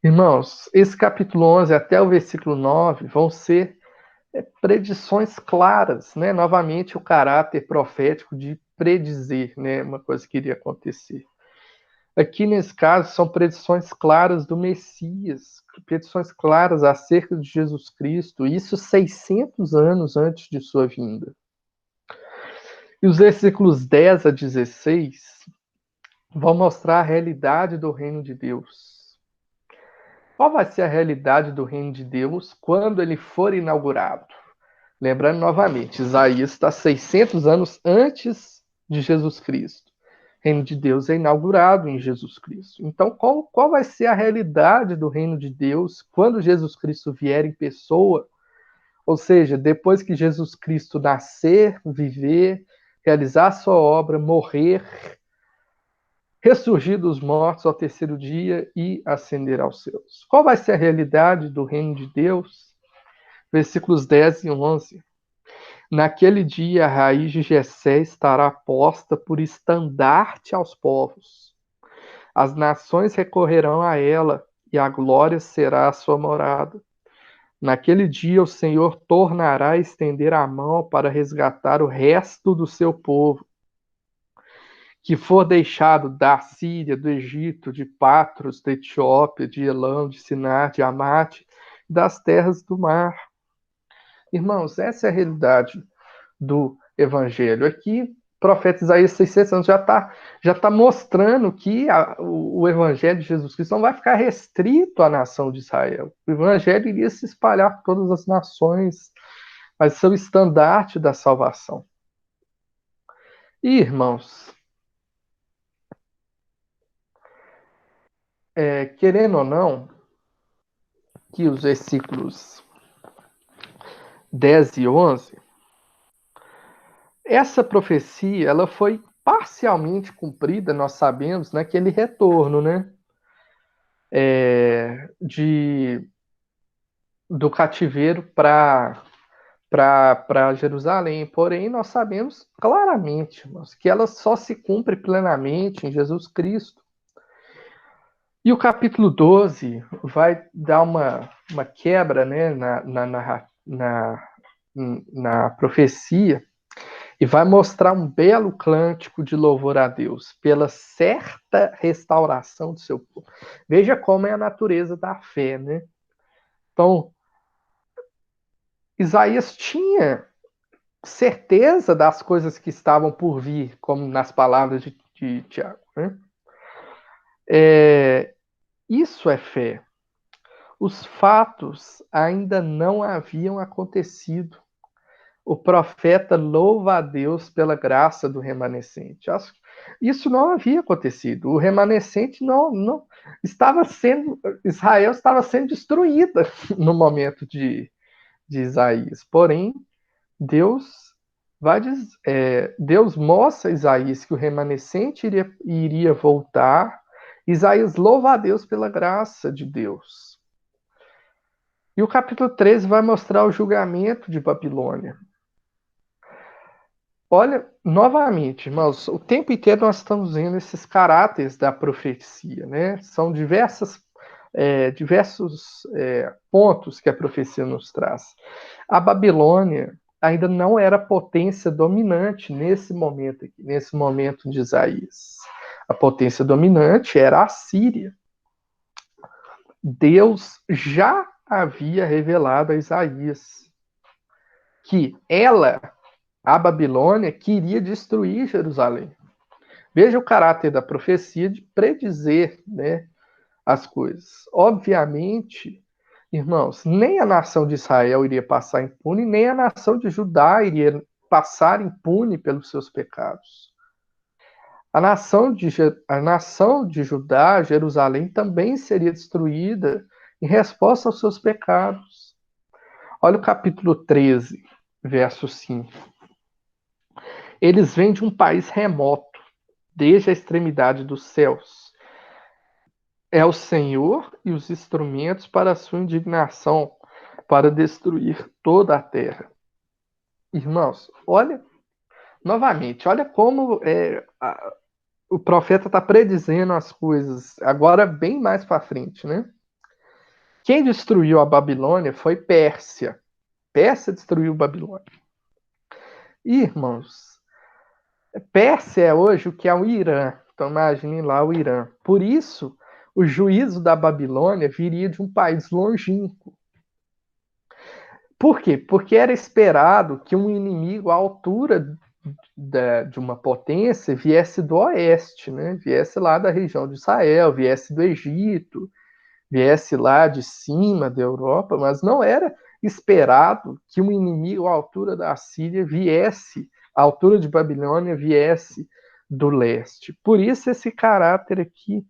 Irmãos, esse capítulo 11 até o versículo 9 vão ser predições claras, né? Novamente o caráter profético de predizer, né? Uma coisa que iria acontecer. Aqui, nesse caso, são predições claras do Messias, predições claras acerca de Jesus Cristo, isso 600 anos antes de sua vinda. E os versículos 10 a 16 vão mostrar a realidade do reino de Deus. Qual vai ser a realidade do reino de Deus quando ele for inaugurado? Lembrando novamente, Isaías está 600 anos antes de Jesus Cristo. O reino de Deus é inaugurado em Jesus Cristo. Então, qual vai ser a realidade do reino de Deus quando Jesus Cristo vier em pessoa? Ou seja, depois que Jesus Cristo nascer, viver, realizar sua obra, morrer, ressurgir dos mortos ao terceiro dia e ascender aos céus. Qual vai ser a realidade do reino de Deus? Versículos 10 e 11. Naquele dia a raiz de Jessé estará posta por estandarte aos povos. As nações recorrerão a ela, e a glória será a sua morada. Naquele dia o Senhor tornará a estender a mão para resgatar o resto do seu povo, que for deixado da Síria, do Egito, de Patros, da Etiópia, de Elão, de Sinar, de Amate, das terras do mar. Irmãos, essa é a realidade do Evangelho. Aqui, o profeta Isaías 600 anos já tá mostrando que o Evangelho de Jesus Cristo não vai ficar restrito à nação de Israel. O Evangelho iria se espalhar por todas as nações, vai ser o estandarte da salvação. E, irmãos, querendo ou não, que os versículos 10 e 11, essa profecia ela foi parcialmente cumprida, nós sabemos, naquele retorno, né? Do cativeiro para Jerusalém. Porém, nós sabemos claramente, irmãos, que ela só se cumpre plenamente em Jesus Cristo. E o capítulo 12 vai dar uma quebra, né, na profecia, e vai mostrar um belo cântico de louvor a Deus pela certa restauração do seu povo. Veja como é a natureza da fé, né? Então, Isaías tinha certeza das coisas que estavam por vir, como nas palavras de Tiago, né? Isso é fé. Os fatos ainda não haviam acontecido. O profeta louva a Deus pela graça do remanescente. Isso não havia acontecido. O remanescente não estava sendo, Israel estava sendo destruída no momento de Isaías. Porém, Deus Deus mostra a Isaías que o remanescente iria voltar. Isaías louva a Deus pela graça de Deus. E o capítulo 13 vai mostrar o julgamento de Babilônia. Olha, novamente, irmãos, o tempo inteiro nós estamos vendo esses caráteres da profecia, né? São diversos pontos que a profecia nos traz. A Babilônia ainda não era potência dominante nesse momento aqui, nesse momento de Isaías. A potência dominante era a Síria. Deus já havia revelado a Isaías que ela, a Babilônia, queria destruir Jerusalém. Veja o caráter da profecia de predizer, né, as coisas. Obviamente, irmãos, nem a nação de Israel iria passar impune, nem a nação de Judá iria passar impune pelos seus pecados. A nação de Judá, Jerusalém, também seria destruída em resposta aos seus pecados. Olha o capítulo 13, verso 5. Eles vêm de um país remoto, desde a extremidade dos céus. É o Senhor e os instrumentos para a sua indignação, para destruir toda a terra. Irmãos, olha, novamente, olha como o profeta está predizendo as coisas, agora bem mais para frente, né? Quem destruiu a Babilônia foi Pérsia. Pérsia destruiu a Babilônia. Irmãos, Pérsia é hoje o que é o Irã. Então imaginem lá o Irã. Por isso, o juízo da Babilônia viria de um país longínquo. Por quê? Porque era esperado que um inimigo à altura de uma potência viesse do oeste, né? Viesse lá da região de Israel, viesse do Egito, viesse lá de cima da Europa, mas não era esperado que um inimigo à altura da Síria viesse, à altura de Babilônia, viesse do leste. Por isso esse caráter aqui,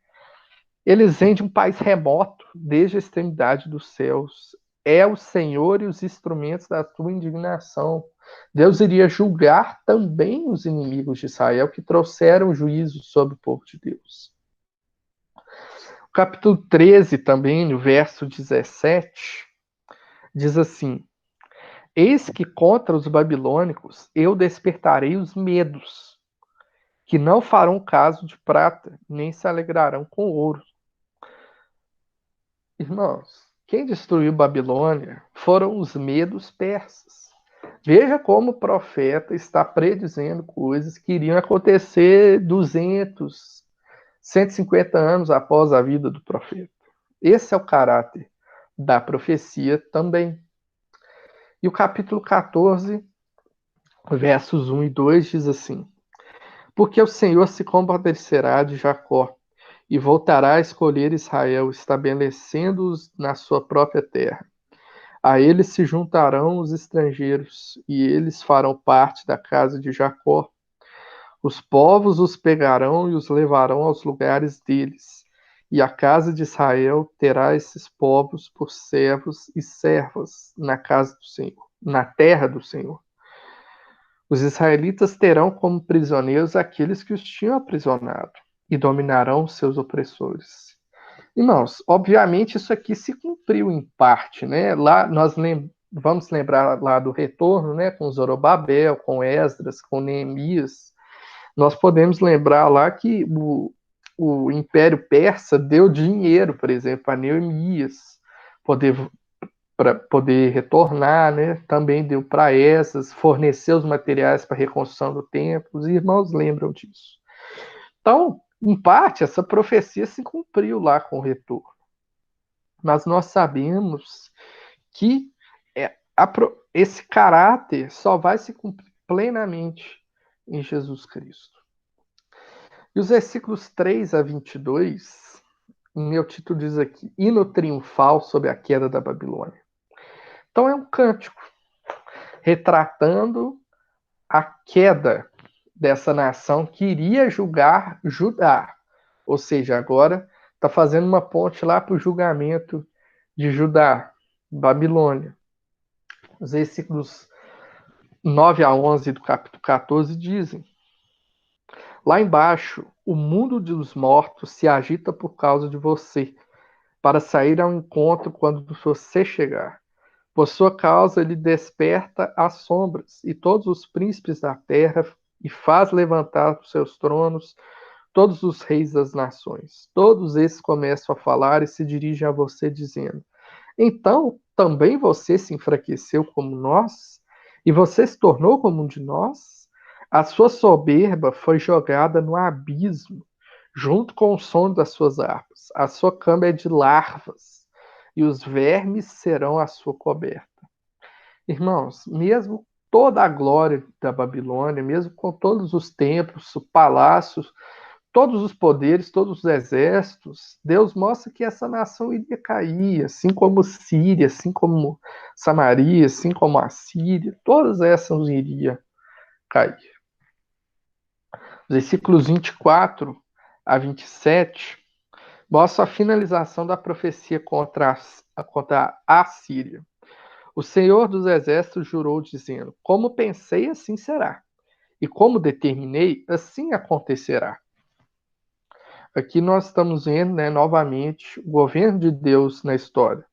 eles vêm de um país remoto, desde a extremidade dos céus. É o Senhor e os instrumentos da tua indignação. Deus iria julgar também os inimigos de Israel que trouxeram juízo sobre o povo de Deus. O capítulo 13 também, no verso 17, diz assim: Eis que contra os babilônicos eu despertarei os medos, que não farão caso de prata, nem se alegrarão com ouro. Irmãos, quem destruiu Babilônia foram os medos persas. Veja como o profeta está predizendo coisas que iriam acontecer 200, 150 anos após a vida do profeta. Esse é o caráter da profecia também. E o capítulo 14, versos 1 e 2 diz assim: Porque o Senhor se compadecerá de Jacó e voltará a escolher Israel, estabelecendo-os na sua própria terra. A eles se juntarão os estrangeiros, e eles farão parte da casa de Jacó. Os povos os pegarão e os levarão aos lugares deles, e a casa de Israel terá esses povos por servos e servas na casa do Senhor, na terra do Senhor. Os israelitas terão como prisioneiros aqueles que os tinham aprisionado, e dominarão seus opressores. Irmãos, obviamente isso aqui se cumpriu em parte, né? Lá nós vamos lembrar lá do retorno, né? Com Zorobabel, com Esdras, com Neemias. Nós podemos lembrar lá que o Império Persa deu dinheiro, por exemplo, a Neemias para poder retornar, né? Também deu para Esdras, forneceu os materiais para a reconstrução do templo. Os irmãos lembram disso. Então, em parte, essa profecia se cumpriu lá com o retorno. Mas nós sabemos que esse caráter só vai se cumprir plenamente em Jesus Cristo. E os versículos 3 a 22, em meu título diz aqui, hino triunfal sobre a queda da Babilônia. Então é um cântico retratando a queda dessa nação que iria julgar Judá. Ou seja, agora está fazendo uma ponte lá para o julgamento de Judá, Babilônia. Os versículos 9 a 11 do capítulo 14 dizem: lá embaixo, o mundo dos mortos se agita por causa de você, para sair ao encontro quando você chegar. Por sua causa, ele desperta as sombras e todos os príncipes da terra e faz levantar os seus tronos todos os reis das nações. Todos esses começam a falar e se dirigem a você dizendo: então, também você se enfraqueceu como nós? E você se tornou como um de nós? A sua soberba foi jogada no abismo, junto com o som das suas harpas. A sua cama é de larvas, e os vermes serão a sua coberta. Irmãos, mesmo toda a glória da Babilônia, mesmo com todos os templos, palácios, todos os poderes, todos os exércitos, Deus mostra que essa nação iria cair, assim como Síria, assim como Samaria, assim como a Síria, todas essas iriam cair. Versículos 24 a 27 mostra a finalização da profecia contra a Síria. O Senhor dos Exércitos jurou, dizendo: como pensei, assim será. E como determinei, assim acontecerá. Aqui nós estamos vendo, né, novamente, o governo de Deus na história.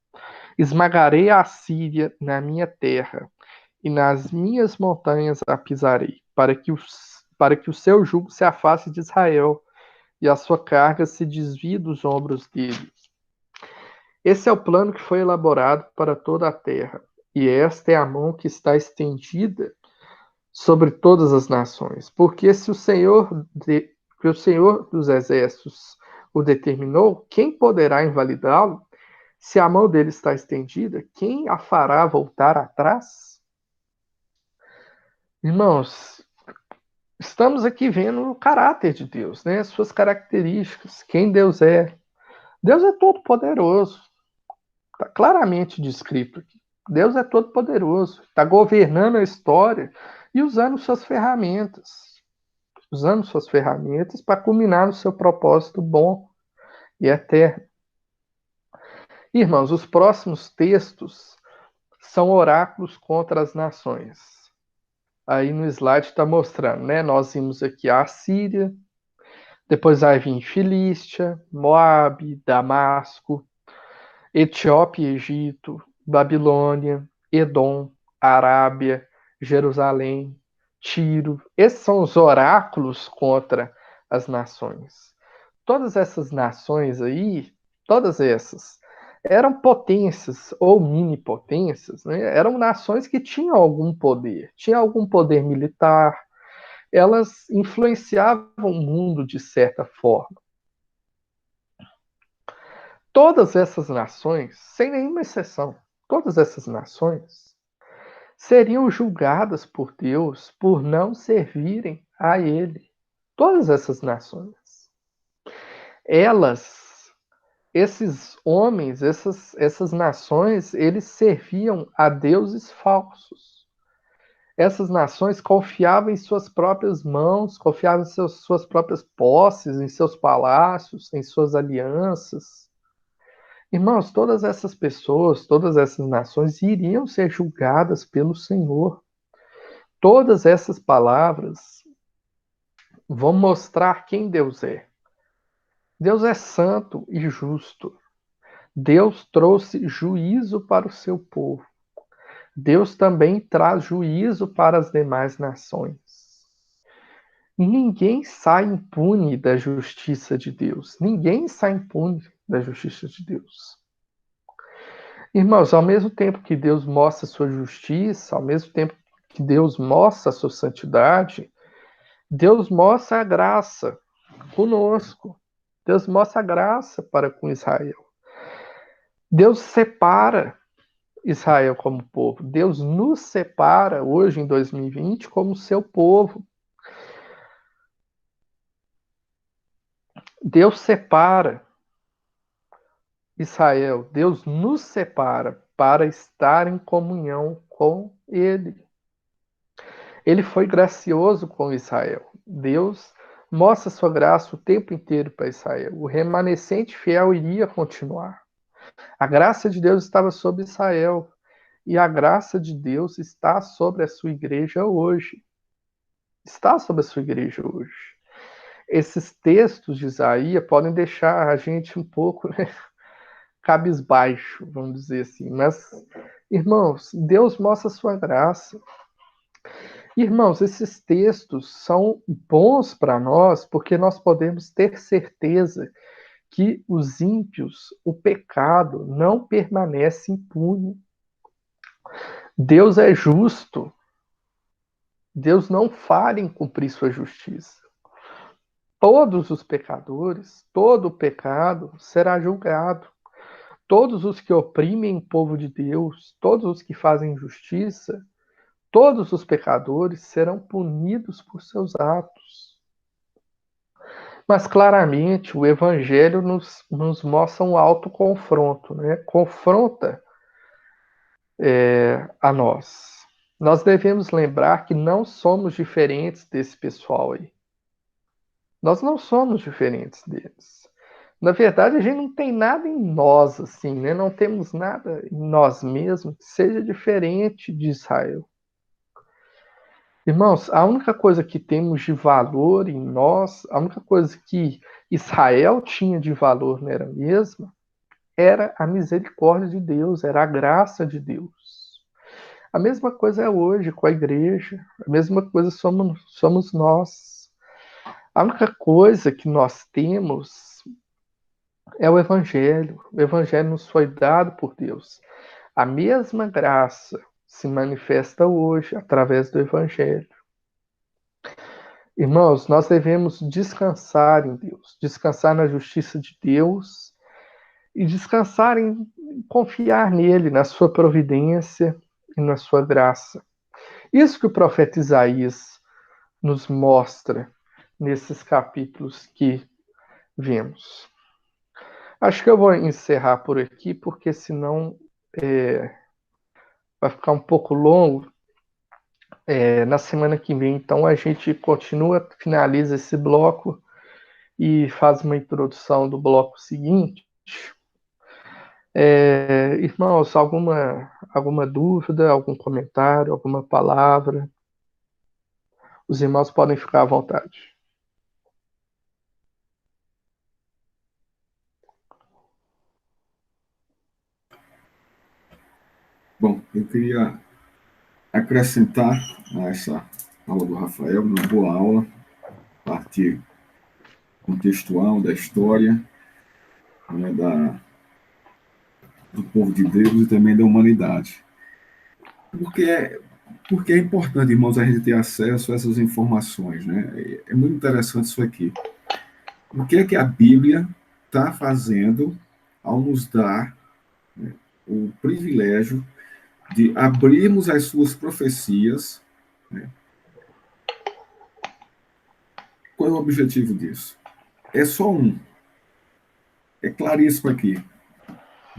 Esmagarei a Síria na minha terra, e nas minhas montanhas a pisarei, para que o seu jugo se afaste de Israel, e a sua carga se desvie dos ombros dele. Esse é o plano que foi elaborado para toda a terra, e esta é a mão que está estendida sobre todas as nações. Porque se o Senhor dos Exércitos o determinou, quem poderá invalidá-lo? Se a mão dele está estendida, quem a fará voltar atrás? Irmãos, estamos aqui vendo o caráter de Deus, né? As suas características, quem Deus é. Deus é todo-poderoso. Está claramente descrito aqui. Deus é todo-poderoso. Está governando a história e usando suas ferramentas. Usando suas ferramentas para culminar no seu propósito bom e eterno. Irmãos, os próximos textos são oráculos contra as nações. Aí no slide está mostrando, né? Nós vimos aqui a Síria, depois vai vir Filístia, Moabe, Damasco, Etiópia e Egito, Babilônia, Edom, Arábia, Jerusalém, Tiro. Esses são os oráculos contra as nações. Todas essas nações aí, todas essas, eram potências ou mini-potências, né? Eram nações que tinham algum poder militar, elas influenciavam o mundo de certa forma. Todas essas nações, sem nenhuma exceção, todas essas nações seriam julgadas por Deus por não servirem a Ele. Todas essas nações. Esses homens, essas nações, eles serviam a deuses falsos. Essas nações confiavam em suas próprias mãos, confiavam em suas próprias posses, em seus palácios, em suas alianças. Irmãos, todas essas pessoas, todas essas nações iriam ser julgadas pelo Senhor. Todas essas palavras vão mostrar quem Deus é. Deus é santo e justo. Deus trouxe juízo para o seu povo. Deus também traz juízo para as demais nações. Ninguém sai impune da justiça de Deus. Ninguém sai impune da justiça de Deus. Irmãos, ao mesmo tempo que Deus mostra a sua justiça, ao mesmo tempo que Deus mostra a sua santidade, Deus mostra a graça conosco. Deus mostra a graça para com Israel. Deus separa Israel como povo. Deus nos separa hoje em 2020 como seu povo. Deus separa Israel. Deus nos separa para estar em comunhão com Ele. Ele foi gracioso com Israel. Deus mostra sua graça o tempo inteiro para Israel. O remanescente fiel iria continuar. A graça de Deus estava sobre Israel. E a graça de Deus está sobre a sua igreja hoje. Está sobre a sua igreja hoje. Esses textos de Isaías podem deixar a gente um pouco, né, cabisbaixo, vamos dizer assim. Mas, irmãos, Deus mostra a sua graça. Irmãos, esses textos são bons para nós porque nós podemos ter certeza que os ímpios, o pecado, não permanece impune. Deus é justo. Deus não falha em cumprir sua justiça. Todos os pecadores, todo o pecado será julgado. Todos os que oprimem o povo de Deus, todos os que fazem injustiça, todos os pecadores serão punidos por seus atos. Mas claramente o Evangelho nos mostra um autoconfronto, né? Confronta a nós. Nós devemos lembrar que não somos diferentes desse pessoal aí. Nós não somos diferentes deles. Na verdade, a gente não tem nada em nós, assim, né? Não temos nada em nós mesmos que seja diferente de Israel. Irmãos, a única coisa que temos de valor em nós, a única coisa que Israel tinha de valor, não era mesmo? Era a misericórdia de Deus, era a graça de Deus. A mesma coisa é hoje com a igreja, a mesma coisa somos nós. A única coisa que nós temos é o Evangelho. O Evangelho nos foi dado por Deus. A mesma graça se manifesta hoje através do Evangelho. Irmãos, nós devemos descansar em Deus, descansar na justiça de Deus e descansar em confiar nele, na sua providência e na sua graça. Isso que o profeta Isaías nos mostra nesses capítulos que vemos. Acho que eu vou encerrar por aqui, porque senão vai ficar um pouco longo. Na semana que vem, então, a gente continua, finaliza esse bloco e faz uma introdução do bloco seguinte. Irmãos, alguma dúvida, algum comentário, alguma palavra? Os irmãos podem ficar à vontade. Bom, eu queria acrescentar a essa aula do Rafael, uma boa aula, parte contextual da história, né, do povo de Deus e também da humanidade. Porque é importante, irmãos, a gente ter acesso a essas informações, né? É muito interessante isso aqui. O que é que a Bíblia está fazendo ao nos dar, né, o privilégio de abrirmos as suas profecias, né? Qual é o objetivo disso? É só um. É claríssimo aqui.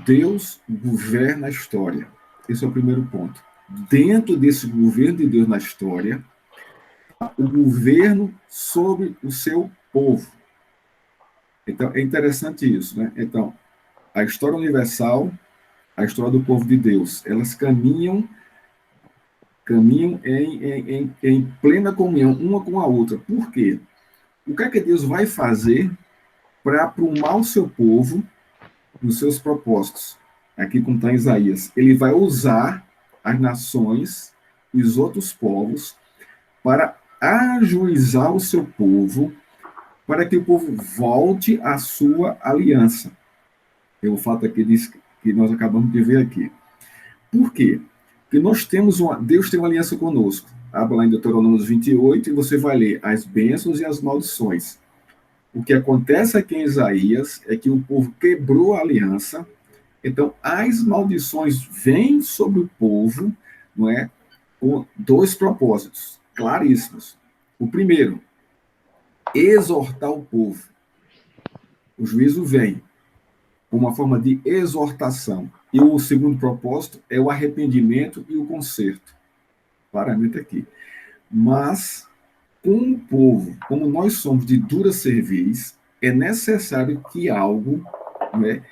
Deus governa a história. Esse é o primeiro ponto. Dentro desse governo de Deus na história, o governo sobre o seu povo. Então, é interessante isso, né? Então, a história universal, a história do povo de Deus, elas caminham em plena comunhão, uma com a outra. Por quê? O que é que Deus vai fazer para aprumar o seu povo nos seus propósitos? Aqui como está em Isaías. Ele vai usar as nações e os outros povos para ajuizar o seu povo, para que o povo volte à sua aliança. É o fato aqui que nós acabamos de ver aqui. Por quê? Porque Deus tem uma aliança conosco. Abra lá em Deuteronômio 28 e você vai ler as bênçãos e as maldições. O que acontece aqui em Isaías é que o povo quebrou a aliança, então as maldições vêm sobre o povo, não é? Com dois propósitos claríssimos. O primeiro, exortar o povo. O juízo vem como uma forma de exortação. E o segundo propósito é o arrependimento e o conserto. Claramente aqui. Mas como povo, como nós somos de dura cerviz, é necessário que algo, né,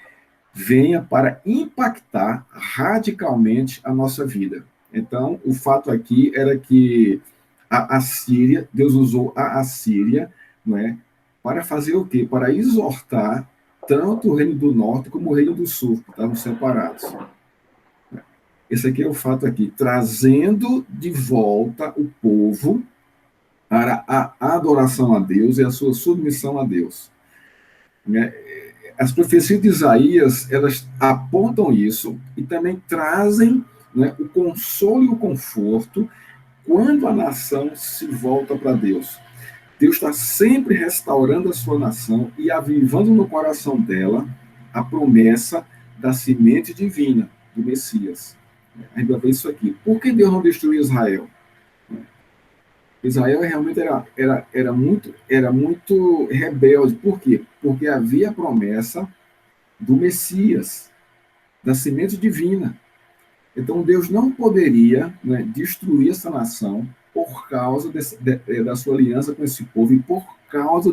venha para impactar radicalmente a nossa vida. Então, o fato aqui era que a Assíria, Deus usou a Assíria, não é, para fazer o quê? Para exortar tanto o reino do norte como o reino do sul, que estavam separados. Esse aqui é o fato aqui, trazendo de volta o povo para a adoração a Deus e a sua submissão a Deus. Né? As profecias de Isaías, elas apontam isso e também trazem, né, o consolo e o conforto quando a nação se volta para Deus. Deus está sempre restaurando a sua nação e avivando no coração dela a promessa da semente divina, do Messias. A gente vai ver isso aqui. Por que Deus não destruiu Israel? Israel realmente era muito rebelde. Por quê? Porque havia a promessa do Messias, da semente divina. Então Deus não poderia, né, destruir essa nação por causa da sua aliança com esse povo e por causa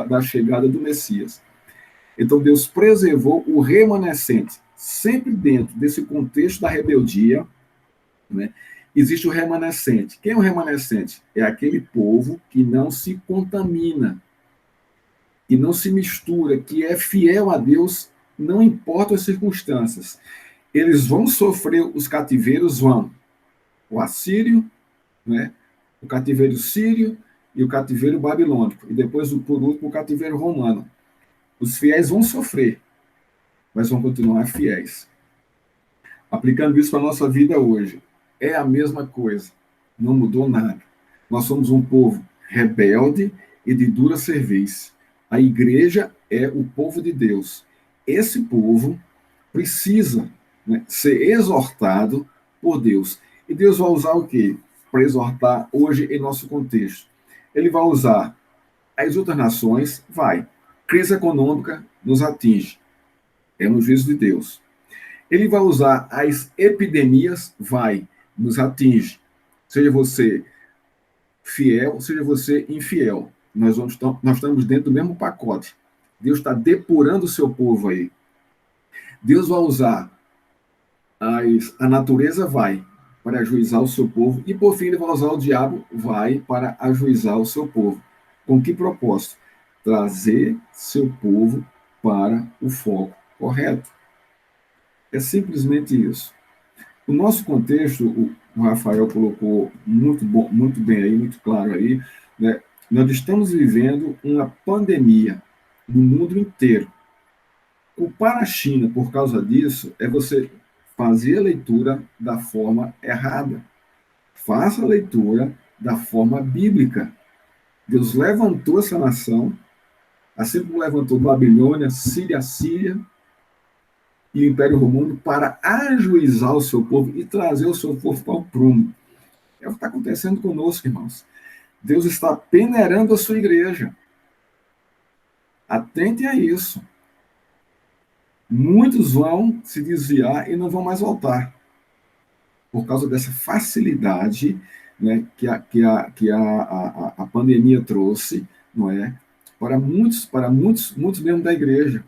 da chegada do Messias. Então Deus preservou o remanescente, sempre dentro desse contexto da rebeldia, né, existe o remanescente. Quem é o remanescente? É aquele povo que não se contamina, que não se mistura, que é fiel a Deus, não importa as circunstâncias. Eles vão sofrer os cativeiros, vão. O assírio, né, o cativeiro sírio e o cativeiro babilônico. E depois, por último, o cativeiro romano. Os fiéis vão sofrer, mas vão continuar fiéis. Aplicando isso para a nossa vida hoje, é a mesma coisa. Não mudou nada. Nós somos um povo rebelde e de dura cerviz. A igreja é o povo de Deus. Esse povo precisa, né, ser exortado por Deus. E Deus vai usar o quê? Para exortar hoje em nosso contexto. Ele vai usar as outras nações, vai. Crise econômica nos atinge. É no juízo de Deus. Ele vai usar as epidemias, vai. Nos atinge. Seja você fiel, seja você infiel. Nós estamos dentro do mesmo pacote. Deus está depurando o seu povo aí. Deus vai usar a natureza, vai para ajuizar o seu povo, e por fim ele vai usar o diabo, vai para ajuizar o seu povo. Com que propósito? Trazer seu povo para o foco correto. É simplesmente isso. O nosso contexto, o Rafael colocou muito bem aí, muito claro aí, né? Nós estamos vivendo uma pandemia no mundo inteiro. Culpar a China por causa disso é você fazer a leitura da forma errada. Faça a leitura da forma bíblica. Deus levantou essa nação, assim como levantou Babilônia, Síria e o Império Romano para ajuizar o seu povo e trazer o seu povo para o prumo. É o que está acontecendo conosco, irmãos. Deus está peneirando a sua igreja. Atente a isso. Muitos vão se desviar e não vão mais voltar, por causa dessa facilidade, né, que a pandemia trouxe, não é, para muitos membros da igreja.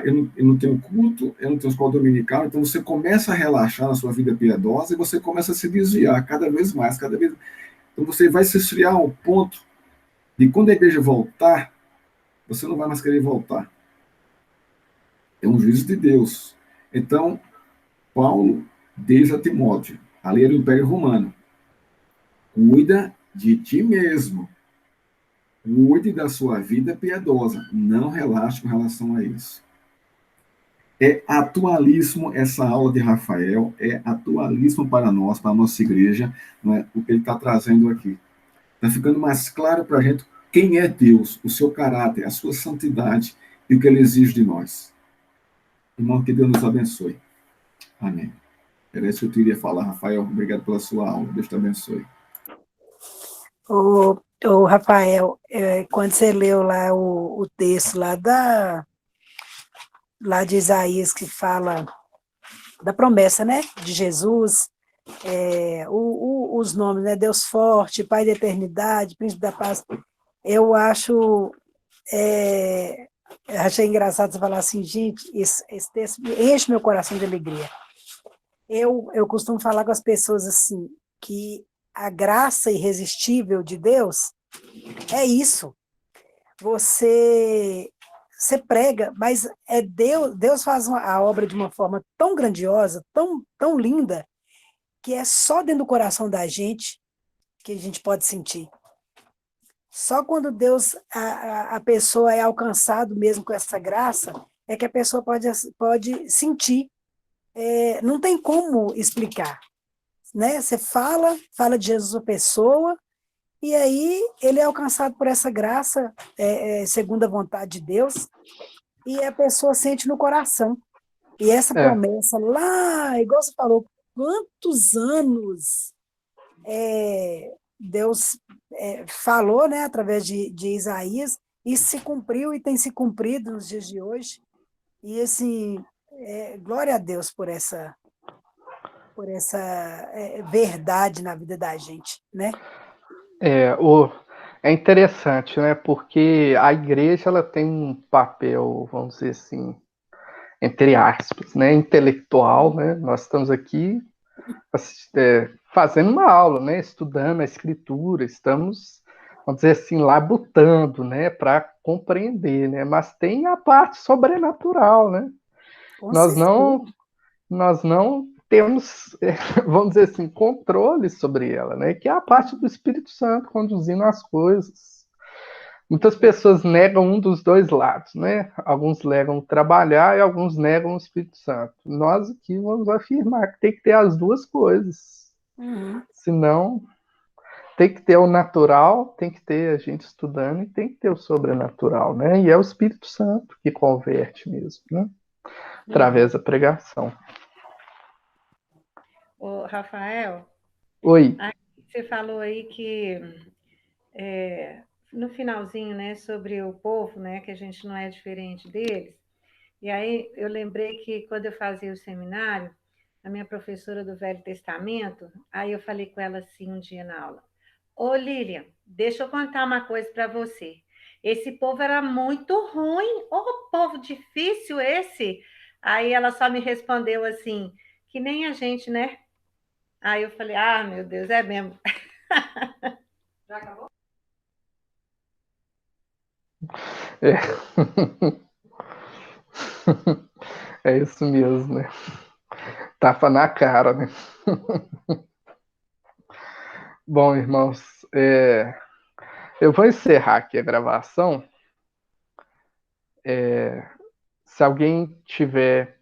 Eu não tenho culto, eu não tenho escola dominical, então você começa a relaxar na sua vida piedosa e você começa a se desviar cada vez mais, cada vez. Então você vai se esfriar ao ponto de quando a igreja voltar, você não vai mais querer voltar. É um juízo de Deus. Então, Paulo diz a Timóteo, ali era o Império Romano, cuida de ti mesmo, cuide da sua vida piedosa, não relaxe com relação a isso. É atualíssimo essa aula de Rafael, é atualíssimo para nós, para a nossa igreja, não é, o que ele está trazendo aqui. Está ficando mais claro para a gente quem é Deus, o seu caráter, a sua santidade e o que ele exige de nós. Irmão, que Deus nos abençoe. Amém. Era isso que eu queria falar, Rafael. Obrigado pela sua aula. Deus te abençoe. Ô Rafael, quando você leu lá o texto lá de Isaías, que fala da promessa, né, de Jesus, os nomes, né? Deus forte, Pai da eternidade, Príncipe da paz. Eu achei engraçado você falar assim, gente, esse texto enche meu coração de alegria. Eu costumo falar com as pessoas assim, que a graça irresistível de Deus é isso. Você prega, mas é Deus faz a obra de uma forma tão grandiosa, tão linda, que é só dentro do coração da gente que a gente pode sentir. Só quando a pessoa é alcançado mesmo com essa graça, é que a pessoa pode sentir. Não tem como explicar, né? Você fala de Jesus a pessoa, e aí ele é alcançado por essa graça, segundo a vontade de Deus, e a pessoa sente no coração. E essa É, promessa lá, igual você falou, quantos anos Deus falou, né, através de Isaías, e se cumpriu e tem se cumprido nos dias de hoje. E assim, glória a Deus por essa verdade na vida da gente, né? é, o, é interessante, né? Porque a igreja ela tem um papel, vamos dizer assim, entre aspas, né? Intelectual, né? Nós estamos aqui fazendo uma aula, né? Estudando a escritura, estamos, vamos dizer assim, labutando, né? Para compreender, né? Mas tem a parte sobrenatural, né? Com Nós não, certeza. nós não temos, vamos dizer assim, controle sobre ela, né? Que é a parte do Espírito Santo conduzindo as coisas. Muitas pessoas negam um dos dois lados, né? Alguns negam trabalhar e alguns negam o Espírito Santo. Nós aqui vamos afirmar que tem que ter as duas coisas. Uhum. Senão, tem que ter o natural, tem que ter a gente estudando e tem que ter o sobrenatural, né? E é o Espírito Santo que converte mesmo, né? Uhum. Através da pregação. Ô, Rafael, Oi. aí você falou aí que no finalzinho, né, sobre o povo, né, que a gente não é diferente deles. E aí eu lembrei que quando eu fazia o seminário, a minha professora do Velho Testamento, aí eu falei com ela assim um dia na aula: Ô Lilian, deixa eu contar uma coisa para você. Esse povo era muito ruim, ô povo difícil esse. Aí ela só me respondeu assim, que nem a gente, né? Aí eu falei, ah, meu Deus, é mesmo. Já acabou? É. É isso mesmo, né? Tapa na cara, né? Bom, irmãos, eu vou encerrar aqui a gravação. Se alguém tiver